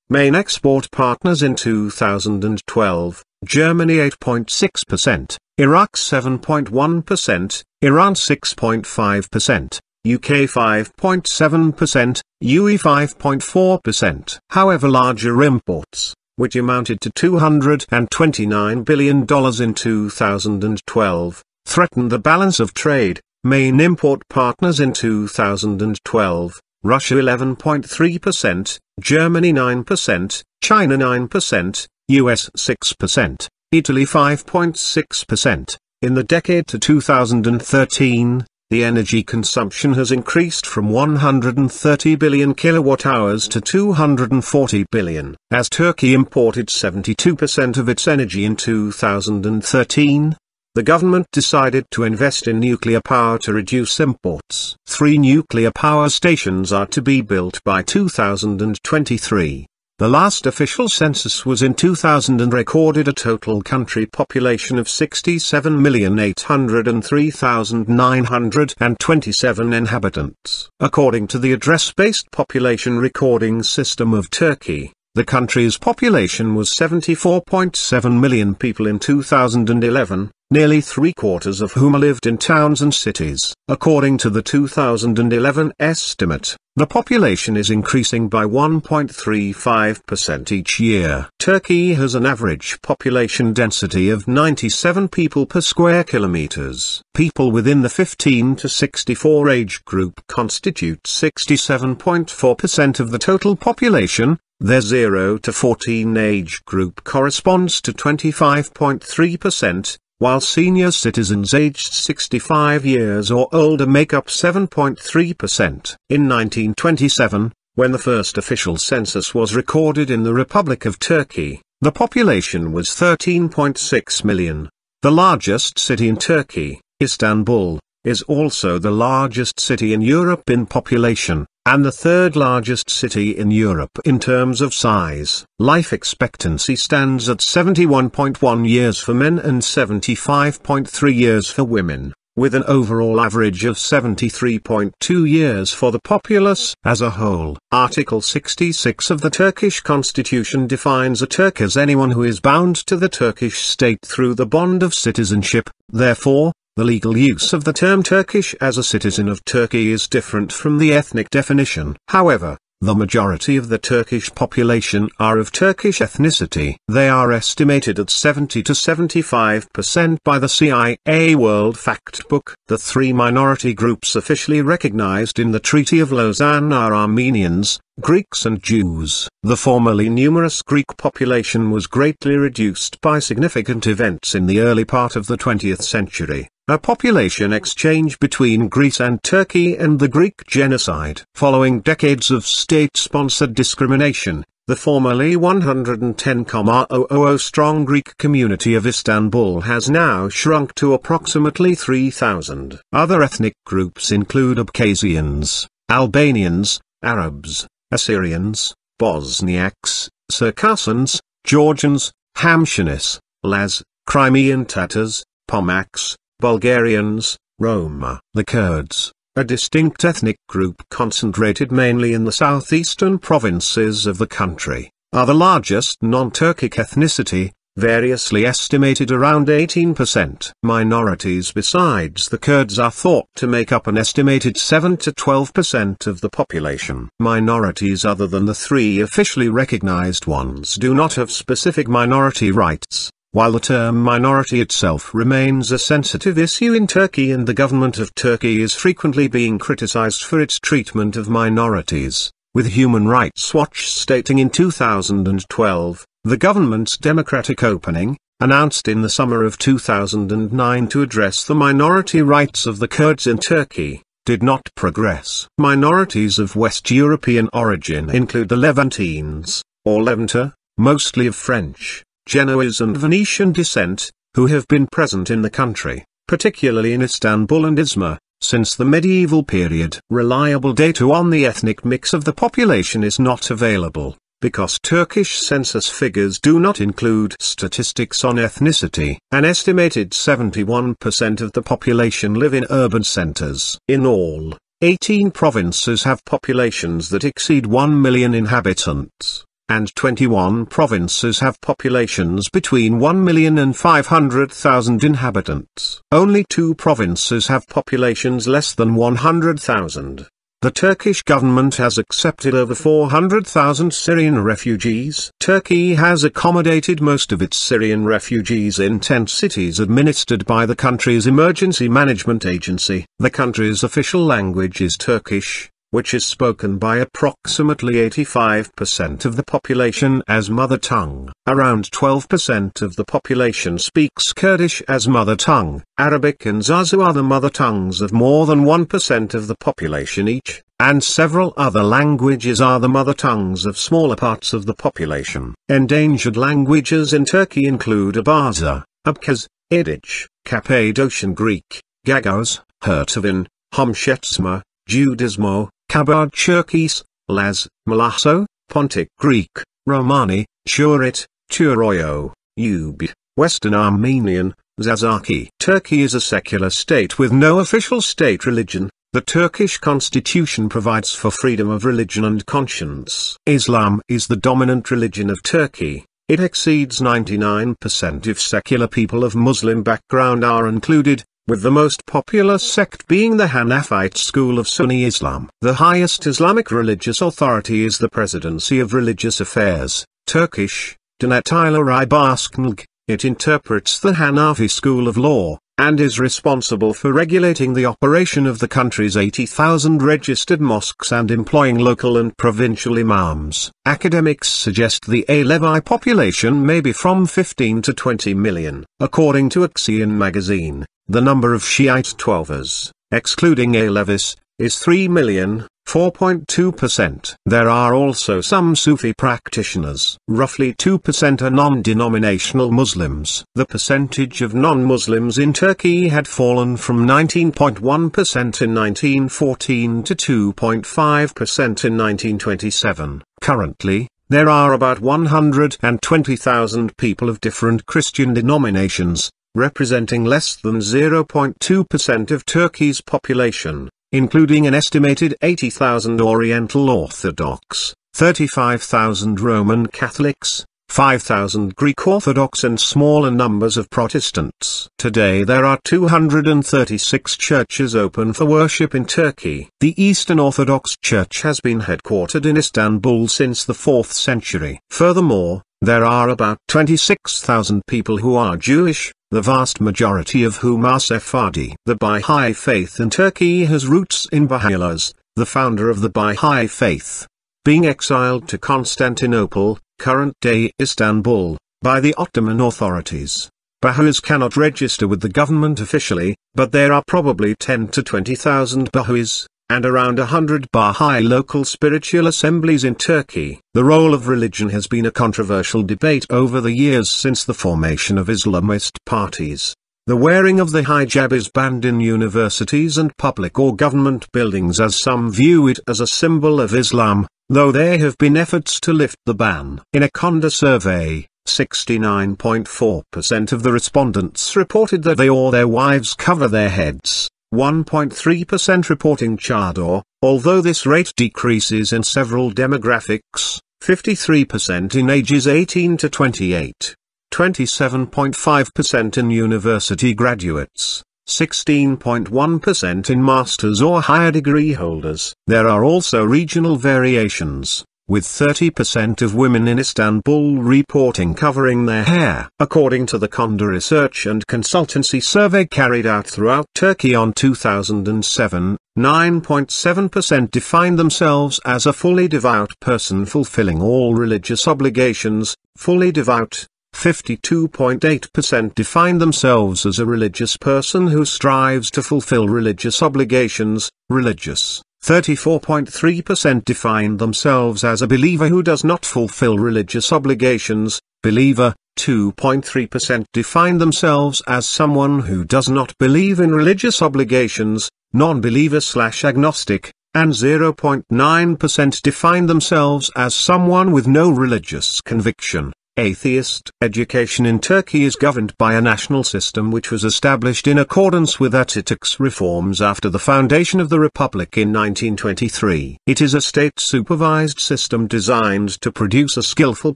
Main export partners in 2012, Germany 8.6%, Iraq 7.1%, Iran 6.5%. UK 5.7%, UE 5.4%. However, larger imports, which amounted to $229 billion in 2012, threatened the balance of trade. Main import partners in 2012, Russia 11.3%, Germany 9%, China 9%, US 6%, Italy 5.6%. In the decade to 2013, the energy consumption has increased from 130 billion kilowatt-hours to 240 billion. As Turkey imported 72% of its energy in 2013, the government decided to invest in nuclear power to reduce imports. 3 nuclear power stations are to be built by 2023. The last official census was in 2000 and recorded a total country population of 67,803,927 inhabitants. According to the address-based population recording system of Turkey, the country's population was 74.7 million people in 2011, nearly 3/4 of whom lived in towns and cities. According to the 2011 estimate, the population is increasing by 1.35% each year. Turkey has an average population density of 97 people per square kilometers. People within the 15 to 64 age group constitute 67.4% of the total population. Their 0 to 14 age group corresponds to 25.3%, while senior citizens aged 65 years or older make up 7.3%. In 1927, when the first official census was recorded in the Republic of Turkey, the population was 13.6 million. The largest city in Turkey, Istanbul, is also the largest city in Europe in population, and the third largest city in Europe in terms of size. Life expectancy stands at 71.1 years for men and 75.3 years for women, with an overall average of 73.2 years for the populace as a whole. Article 66 of the Turkish Constitution defines a Turk as anyone who is bound to the Turkish state through the bond of citizenship. Therefore, the legal use of the term Turkish as a citizen of Turkey is different from the ethnic definition. However, the majority of the Turkish population are of Turkish ethnicity. They are estimated at 70 to 75% by the CIA World Factbook. The 3 minority groups officially recognized in the Treaty of Lausanne are Armenians, Greeks and Jews. The formerly numerous Greek population was greatly reduced by significant events in the early part of the 20th century. A population exchange between Greece and Turkey and the Greek genocide. Following decades of state-sponsored discrimination, the formerly 110,000 strong Greek community of Istanbul has now shrunk to approximately 3,000. Other ethnic groups include Abkhazians, Albanians, Arabs, Assyrians, Bosniaks, Circassians, Georgians, Hamshanis, Laz, Crimean Tatars, Pomaks, Bulgarians, Roma. The Kurds, a distinct ethnic group concentrated mainly in the southeastern provinces of the country, are the largest non-Turkic ethnicity, variously estimated around 18%. Minorities besides the Kurds are thought to make up an estimated 7 to 12% of the population. Minorities other than the 3 officially recognized ones do not have specific minority rights. While the term minority itself remains a sensitive issue in Turkey and the government of Turkey is frequently being criticized for its treatment of minorities, with Human Rights Watch stating in 2012, the government's democratic opening, announced in the summer of 2009 to address the minority rights of the Kurds in Turkey, did not progress. Minorities of West European origin include the Levantines, or Levante, mostly of French, Genoese and Venetian descent, who have been present in the country, particularly in Istanbul and Izmir, since the medieval period. Reliable data on the ethnic mix of the population is not available, because Turkish census figures do not include statistics on ethnicity. An estimated 71% of the population live in urban centers. In all, 18 provinces have populations that exceed 1 million inhabitants, and 21 provinces have populations between 1 million and 500,000 inhabitants. Only 2 provinces have populations less than 100,000. The Turkish government has accepted over 400,000 Syrian refugees. Turkey has accommodated most of its Syrian refugees in tent cities administered by the country's emergency management agency. The country's official language is Turkish, which is spoken by approximately 85% of the population as mother tongue. Around 12% of the population speaks Kurdish as mother tongue. Arabic and Zazu are the mother tongues of more than 1% of the population each, and several other languages are the mother tongues of smaller parts of the population. Endangered languages in Turkey include Abaza, Abkhaz, Idic, Cappadocian Greek, Gagauz, Hertevin, Homshetsma, Judismo, Kabard Cherkes, Laz, Malasso, Pontic Greek, Romani, Churit, Turoyo, Ub, Western Armenian, Zazaki. Turkey is a secular state with no official state religion. The Turkish constitution provides for freedom of religion and conscience. Islam is the dominant religion of Turkey. It exceeds 99% if secular people of Muslim background are included, with the most popular sect being the Hanafite school of Sunni Islam. The highest Islamic religious authority is the Presidency of Religious Affairs, Turkish, Denetaylar Başkanlığı. It interprets the Hanafi school of law, and is responsible for regulating the operation of the country's 80,000 registered mosques and employing local and provincial imams. Academics suggest the Alevi population may be from 15 to 20 million. According to Aegean magazine, the number of Shiite Twelvers, excluding Alevis, is 3 million, 4.2%. There are also some Sufi practitioners. Roughly 2% are non-denominational Muslims. The percentage of non-Muslims in Turkey had fallen from 19.1% in 1914 to 2.5% in 1927. Currently, there are about 120,000 people of different Christian denominations, representing less than 0.2% of Turkey's population, including an estimated 80,000 Oriental Orthodox, 35,000 Roman Catholics, 5,000 Greek Orthodox and smaller numbers of Protestants. Today there are 236 churches open for worship in Turkey. The Eastern Orthodox Church has been headquartered in Istanbul since the 4th century. Furthermore, there are about 26,000 people who are Jewish, the vast majority of whom are Sephardi. The Baha'i faith in Turkey has roots in Baha'u'llahs, the founder of the Baha'i faith. Being exiled to Constantinople, current-day Istanbul, by the Ottoman authorities, Baha'is cannot register with the government officially, but there are probably 10 to 20,000 Baha'is, and around 100 Baha'i local spiritual assemblies in Turkey. The role of religion has been a controversial debate over the years since the formation of Islamist parties. The wearing of the hijab is banned in universities and public or government buildings, as some view it as a symbol of Islam, though there have been efforts to lift the ban. In a Conda survey, 69.4% of the respondents reported that they or their wives cover their heads. 1.3% reporting chador, although this rate decreases in several demographics, 53% in ages 18 to 28, 27.5% in university graduates, 16.1% in master's or higher degree holders. There are also regional variations, with 30% of women in Istanbul reporting covering their hair. According to the Conda Research and Consultancy survey carried out throughout Turkey on 2007, 9.7% define themselves as a fully devout person fulfilling all religious obligations. Fully devout. 52.8% define themselves as a religious person who strives to fulfill religious obligations. Religious. 34.3% define themselves as a believer who does not fulfill religious obligations. Believer. 2.3% define themselves as someone who does not believe in religious obligations, non-believer/agnostic, and 0.9% define themselves as someone with no religious conviction. Atheist. Education in Turkey is governed by a national system which was established in accordance with Atatürk's reforms after the foundation of the Republic in 1923. It is a state-supervised system designed to produce a skillful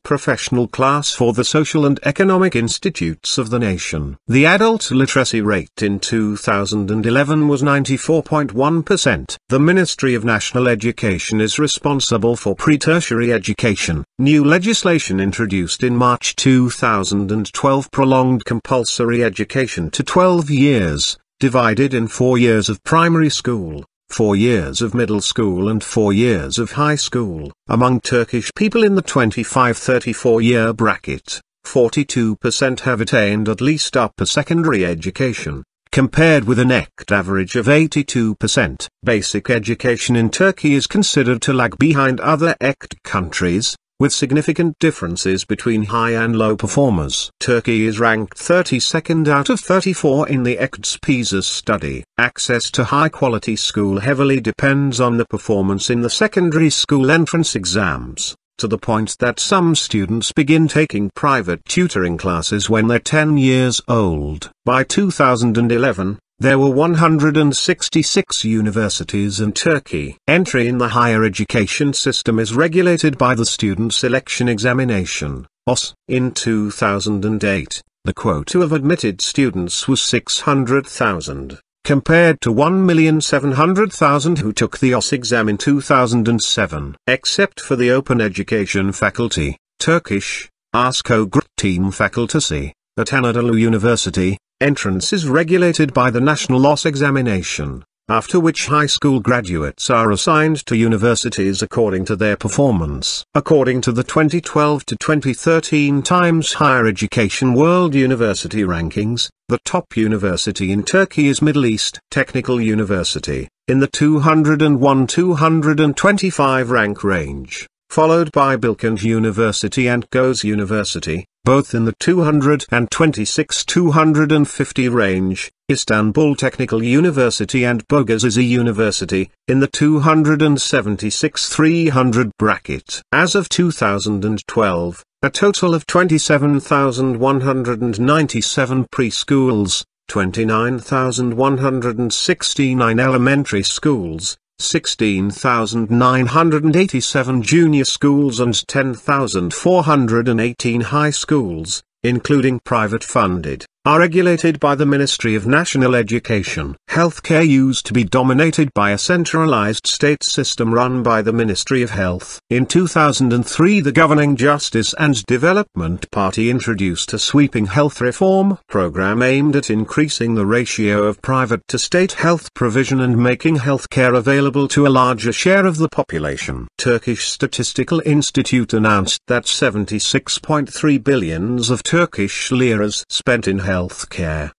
professional class for the social and economic institutes of the nation. The adult literacy rate in 2011 was 94.1%. The Ministry of National Education is responsible for pre-tertiary education. New legislation introduced in March 2012 prolonged compulsory education to 12 years, divided in 4 years of primary school, 4 years of middle school and 4 years of high school. Among Turkish people in the 25-34 year bracket, 42% have attained at least upper secondary education, compared with a necked average of 82%. Basic education in Turkey is considered to lag behind other ECT countries, with significant differences between high and low performers. Turkey is ranked 32nd out of 34 in the ECT's PISA study. Access to high-quality school heavily depends on the performance in the secondary school entrance exams, to the point that some students begin taking private tutoring classes when they're 10 years old. By 2011, there were 166 universities in Turkey. Entry in the higher education system is regulated by the Student Selection Examination, OSCE. In 2008, the quota of admitted students was 600,000, compared to 1,700,000 who took the OSCE exam in 2007. Except for the open education faculty, Turkish, Team Fakültesi, at Anadolu University, entrance is regulated by the National OSCE examination, after which high school graduates are assigned to universities according to their performance. According to the 2012 to 2013 Times Higher Education World University Rankings, the top university in Turkey is Middle East Technical University, in the 201-225 rank range, followed by Bilkent University and Goes University, both in the 226-250 range, Istanbul Technical University and Bogazici University, in the 276-300 bracket. As of 2012, a total of 27,197 preschools, 29,169 elementary schools, 16,987 junior schools and 10,418 high schools, including private funded, are regulated by the Ministry of National Education. Healthcare used to be dominated by a centralized state system run by the Ministry of Health. In 2003, the governing Justice and Development Party introduced a sweeping health reform program aimed at increasing the ratio of private to state health provision and making healthcare available to a larger share of the population. Turkish Statistical Institute announced that 76.3 billion of Turkish liras spent in healthcare,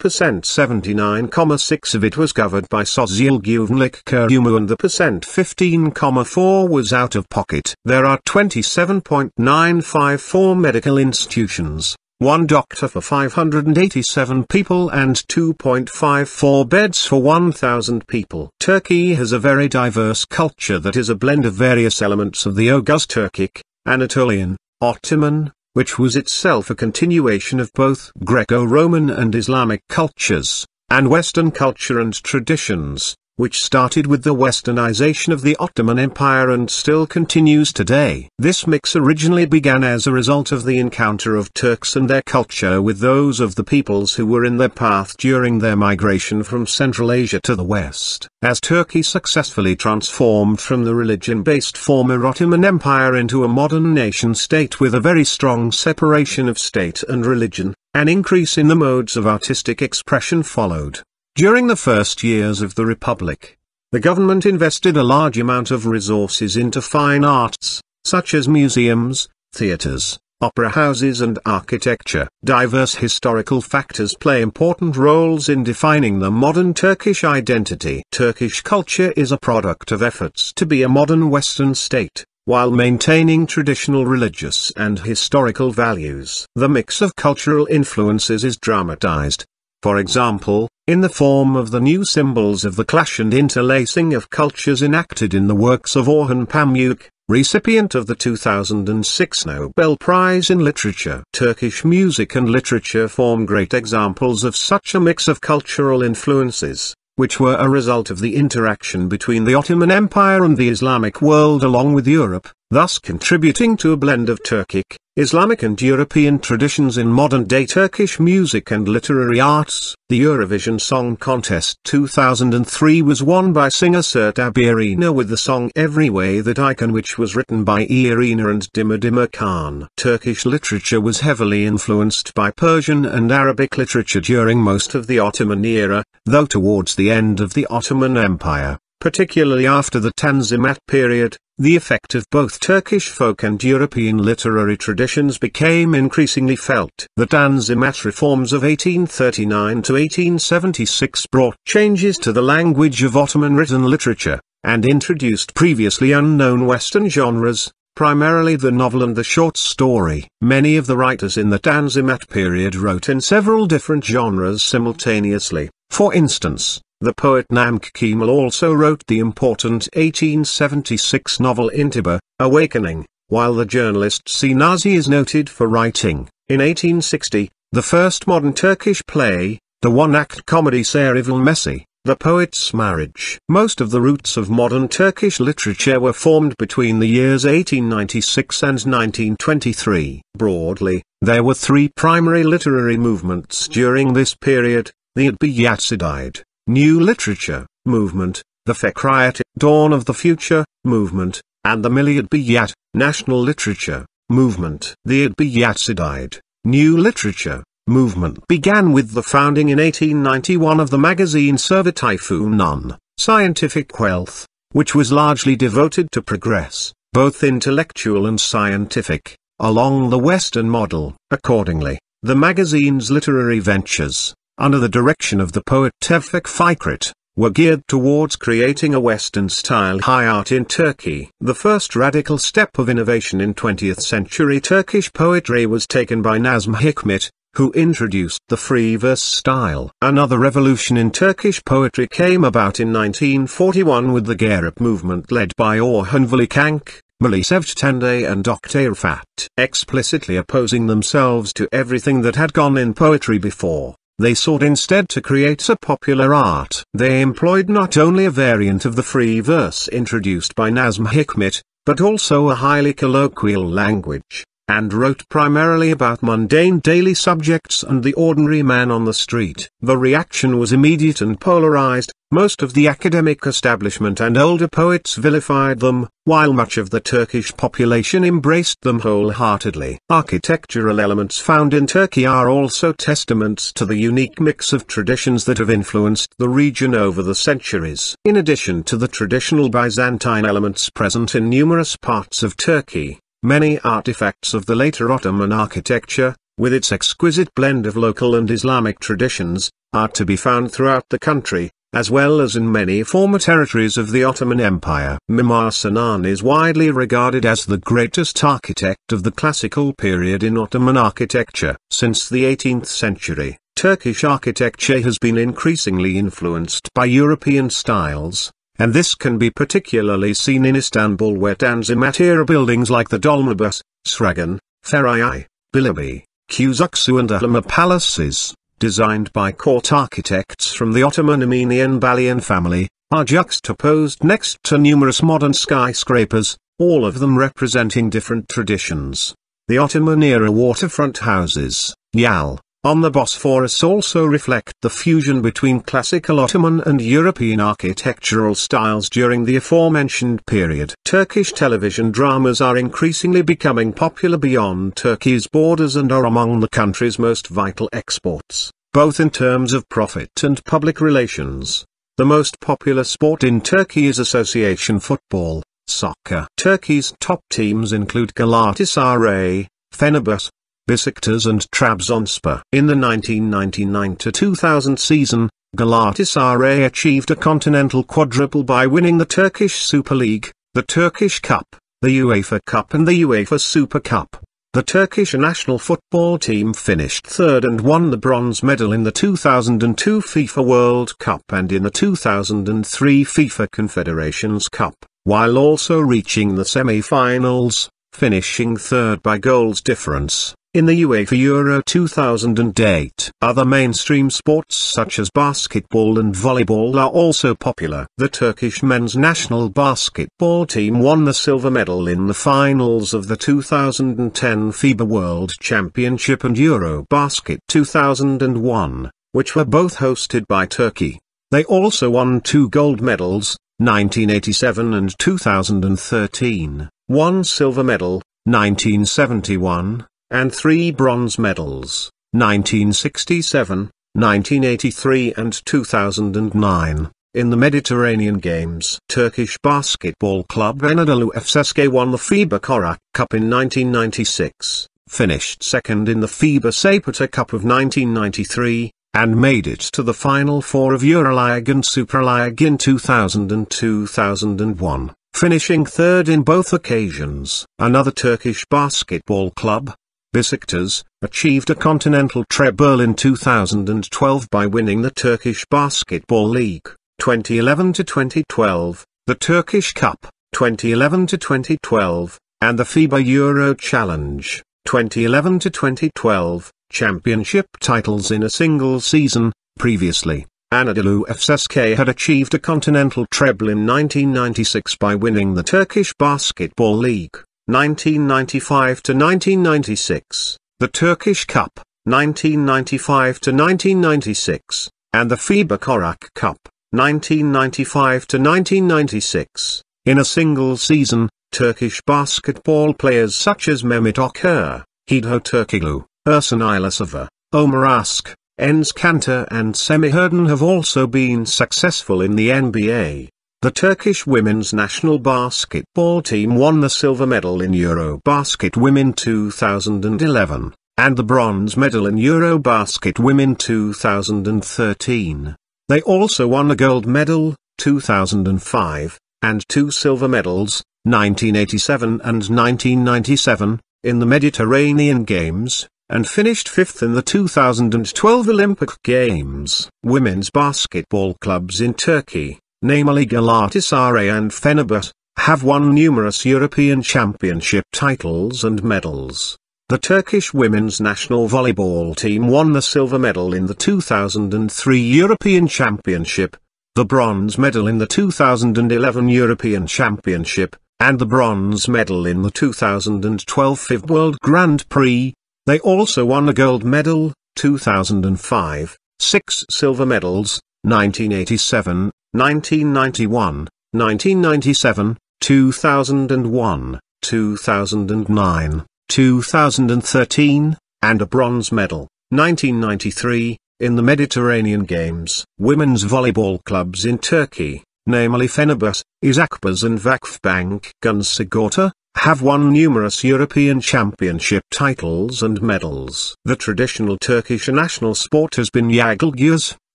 79.6% of it was covered by Sosyal Güvenlik Kurumu and the 15.4% was out of pocket. There are 27.954 medical institutions, 1 doctor for 587 people and 2.54 beds for 1,000 people. Turkey has a very diverse culture that is a blend of various elements of the Oghuz Turkic, Anatolian, Ottoman, which was itself a continuation of both Greco-Roman and Islamic cultures, and Western culture and traditions, which started with the westernization of the Ottoman Empire and still continues today. This mix originally began as a result of the encounter of Turks and their culture with those of the peoples who were in their path during their migration from Central Asia to the West. As Turkey successfully transformed from the religion-based former Ottoman Empire into a modern nation-state with a very strong separation of state and religion, an increase in the modes of artistic expression followed. During the first years of the Republic, the government invested a large amount of resources into fine arts, such as museums, theaters, opera houses and architecture. Diverse historical factors play important roles in defining the modern Turkish identity. Turkish culture is a product of efforts to be a modern Western state, while maintaining traditional religious and historical values. The mix of cultural influences is dramatized, for example, in the form of the new symbols of the clash and interlacing of cultures enacted in the works of Orhan Pamuk, recipient of the 2006 Nobel Prize in Literature. Turkish music and literature form great examples of such a mix of cultural influences, which were a result of the interaction between the Ottoman Empire and the Islamic world along with Europe, thus contributing to a blend of Turkic, Islamic and European traditions in modern-day Turkish music and literary arts. The Eurovision Song Contest 2003 was won by singer Sertab Erener with the song Every Way That I Can, which was written by Erener and Dimar Khan. Turkish literature was heavily influenced by Persian and Arabic literature during most of the Ottoman era, though towards the end of the Ottoman Empire, particularly after the Tanzimat period. The effect of both Turkish folk and European literary traditions became increasingly felt. The Tanzimat reforms of 1839 to 1876 brought changes to the language of Ottoman written literature, and introduced previously unknown Western genres, primarily the novel and the short story. Many of the writers in the Tanzimat period wrote in several different genres simultaneously. For instance, the poet Nakhchivan also wrote the important 1876 novel Intiba, Awakening, while the journalist Sinazi is noted for writing, in 1860, the first modern Turkish play, the one-act comedy Sarıvılmesi, The Poet's Marriage. Most of the roots of modern Turkish literature were formed between the years 1896 and 1923. Broadly, there were three primary literary movements during this period: the Edebiyatçılar, New Literature movement, the Fikriyat, Dawn of the Future movement, and the Milli Edebiyat, National Literature movement. The Edebiyatçılar, New Literature movement began with the founding in 1891 of the magazine Servitayfunun, Scientific Wealth, which was largely devoted to progress, both intellectual and scientific, along the Western model. Accordingly, the magazine's literary ventures, under the direction of the poet Tevfik Fikret, were geared towards creating a Western-style high art in Turkey. The first radical step of innovation in 20th-century Turkish poetry was taken by Nazım Hikmet, who introduced the free verse style. Another revolution in Turkish poetry came about in 1941 with the Garip movement led by Orhan Veli-Kank, Melih Sevtende and Oktay Rifat. Explicitly opposing themselves to everything that had gone in poetry before, they sought instead to create a popular art. They employed not only a variant of the free verse introduced by Nazım Hikmet, but also a highly colloquial language, and wrote primarily about mundane daily subjects and the ordinary man on the street. The reaction was immediate and polarized. Most of the academic establishment and older poets vilified them, while much of the Turkish population embraced them wholeheartedly. Architectural elements found in Turkey are also testaments to the unique mix of traditions that have influenced the region over the centuries. In addition to the traditional Byzantine elements present in numerous parts of Turkey, many artifacts of the later Ottoman architecture, with its exquisite blend of local and Islamic traditions, are to be found throughout the country, as well as in many former territories of the Ottoman Empire. Mimar Sinan is widely regarded as the greatest architect of the classical period in Ottoman architecture. Since the 18th century, Turkish architecture has been increasingly influenced by European styles, and this can be particularly seen in Istanbul, where Tanzimat-era buildings like the Dolmabahçe, Sragan, Feraye, Bilebe, Kuzuksu and Ahlama palaces, designed by court architects from the Ottoman Armenian Balian family, are juxtaposed next to numerous modern skyscrapers, all of them representing different traditions. The Ottoman-era waterfront houses, Yal, on the Bosphorus also reflect the fusion between classical Ottoman and European architectural styles during the aforementioned period. Turkish television dramas are increasingly becoming popular beyond Turkey's borders and are among the country's most vital exports, both in terms of profit and public relations. The most popular sport in Turkey is association football, soccer. Turkey's top teams include Galatasaray, Fenerbahçe, Besiktas and Trabzonspor. In the 1999-2000 season, Galatasaray achieved a continental quadruple by winning the Turkish Super League, the Turkish Cup, the UEFA Cup and the UEFA Super Cup. The Turkish national football team finished third and won the bronze medal in the 2002 FIFA World Cup and in the 2003 FIFA Confederations Cup, while also reaching the semi-finals, finishing third by goals difference in the UEFA Euro 2008. Other mainstream sports such as basketball and volleyball are also popular. The Turkish men's national basketball team won the silver medal in the finals of the 2010 FIBA World Championship and Eurobasket 2001, which were both hosted by Turkey. They also won 2 gold medals, 1987 and 2013, 1 silver medal, 1971, and 3 bronze medals, 1967, 1983 and 2009. in the Mediterranean Games. Turkish basketball club Anadolu Efes won the FIBA Korak Cup in 1996, finished second in the FIBA Sapota Cup of 1993, and made it to the Final Four of Euroleague and Superleague in 2000 and 2001, finishing third in both occasions. Another Turkish basketball club, Besiktas, achieved a continental treble in 2012 by winning the Turkish Basketball League 2011-2012, the Turkish Cup 2011-2012, and the FIBA Euro Challenge 2011-2012 championship titles in a single season. Previously, Anadolu Efes had achieved a continental treble in 1996 by winning the Turkish Basketball League 1995-1996, the Turkish Cup 1995-1996, and the FIBA Korak Cup 1995-1996. In a single season, Turkish basketball players such as Mehmet Okur, Hidho Turkoglu, Ersan Ilyasova, Omar Ask, Enes Kanter and Semih Erden have also been successful in the NBA. The Turkish women's national basketball team won the silver medal in Eurobasket Women 2011, and the bronze medal in Eurobasket Women 2013. They also won a gold medal, 2005, and two silver medals, 1987 and 1997, in the Mediterranean Games, and finished fifth in the 2012 Olympic Games. Women's basketball clubs in Turkey, namely Galatasaray and Fenerbahce, have won numerous European Championship titles and medals. The Turkish women's national volleyball team won the silver medal in the 2003 European Championship, the bronze medal in the 2011 European Championship, and the bronze medal in the 2012 FIBA World Grand Prix. They also won a gold medal, 2005, 6 silver medals, 1987, 1991, 1997, 2001, 2009, 2013, and a bronze medal, 1993, in the Mediterranean Games. Women's volleyball clubs in Turkey, namely Fenerbahce, Izakbaz and Vakfbank Gunsigorta, have won numerous European Championship titles and medals. The traditional Turkish national sport has been Yagılgüz,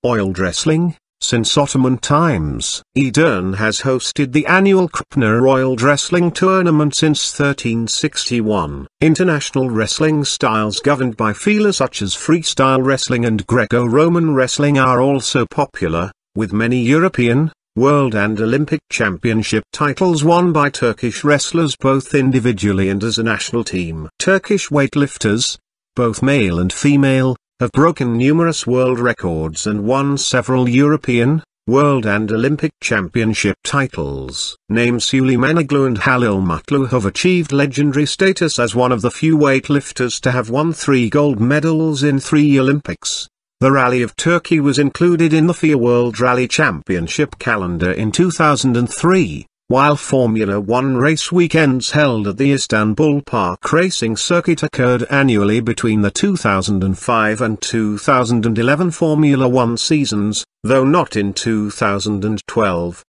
oiled wrestling, since Ottoman times. Edirne has hosted the annual Krupner oiled wrestling tournament since 1361. International wrestling styles governed by FILA such as freestyle wrestling and Greco-Roman wrestling are also popular, with many European, World and Olympic Championship titles won by Turkish wrestlers both individually and as a national team. Turkish weightlifters, both male and female, have broken numerous world records and won several European, World and Olympic Championship titles. Names Süleymanoglu and Halil Mutlu have achieved legendary status as one of the few weightlifters to have won 3 gold medals in 3 Olympics. The Rally of Turkey was included in the FIA World Rally Championship calendar in 2003, while Formula One race weekends held at the Istanbul Park Racing Circuit occurred annually between the 2005 and 2011 Formula One seasons, though not in 2012.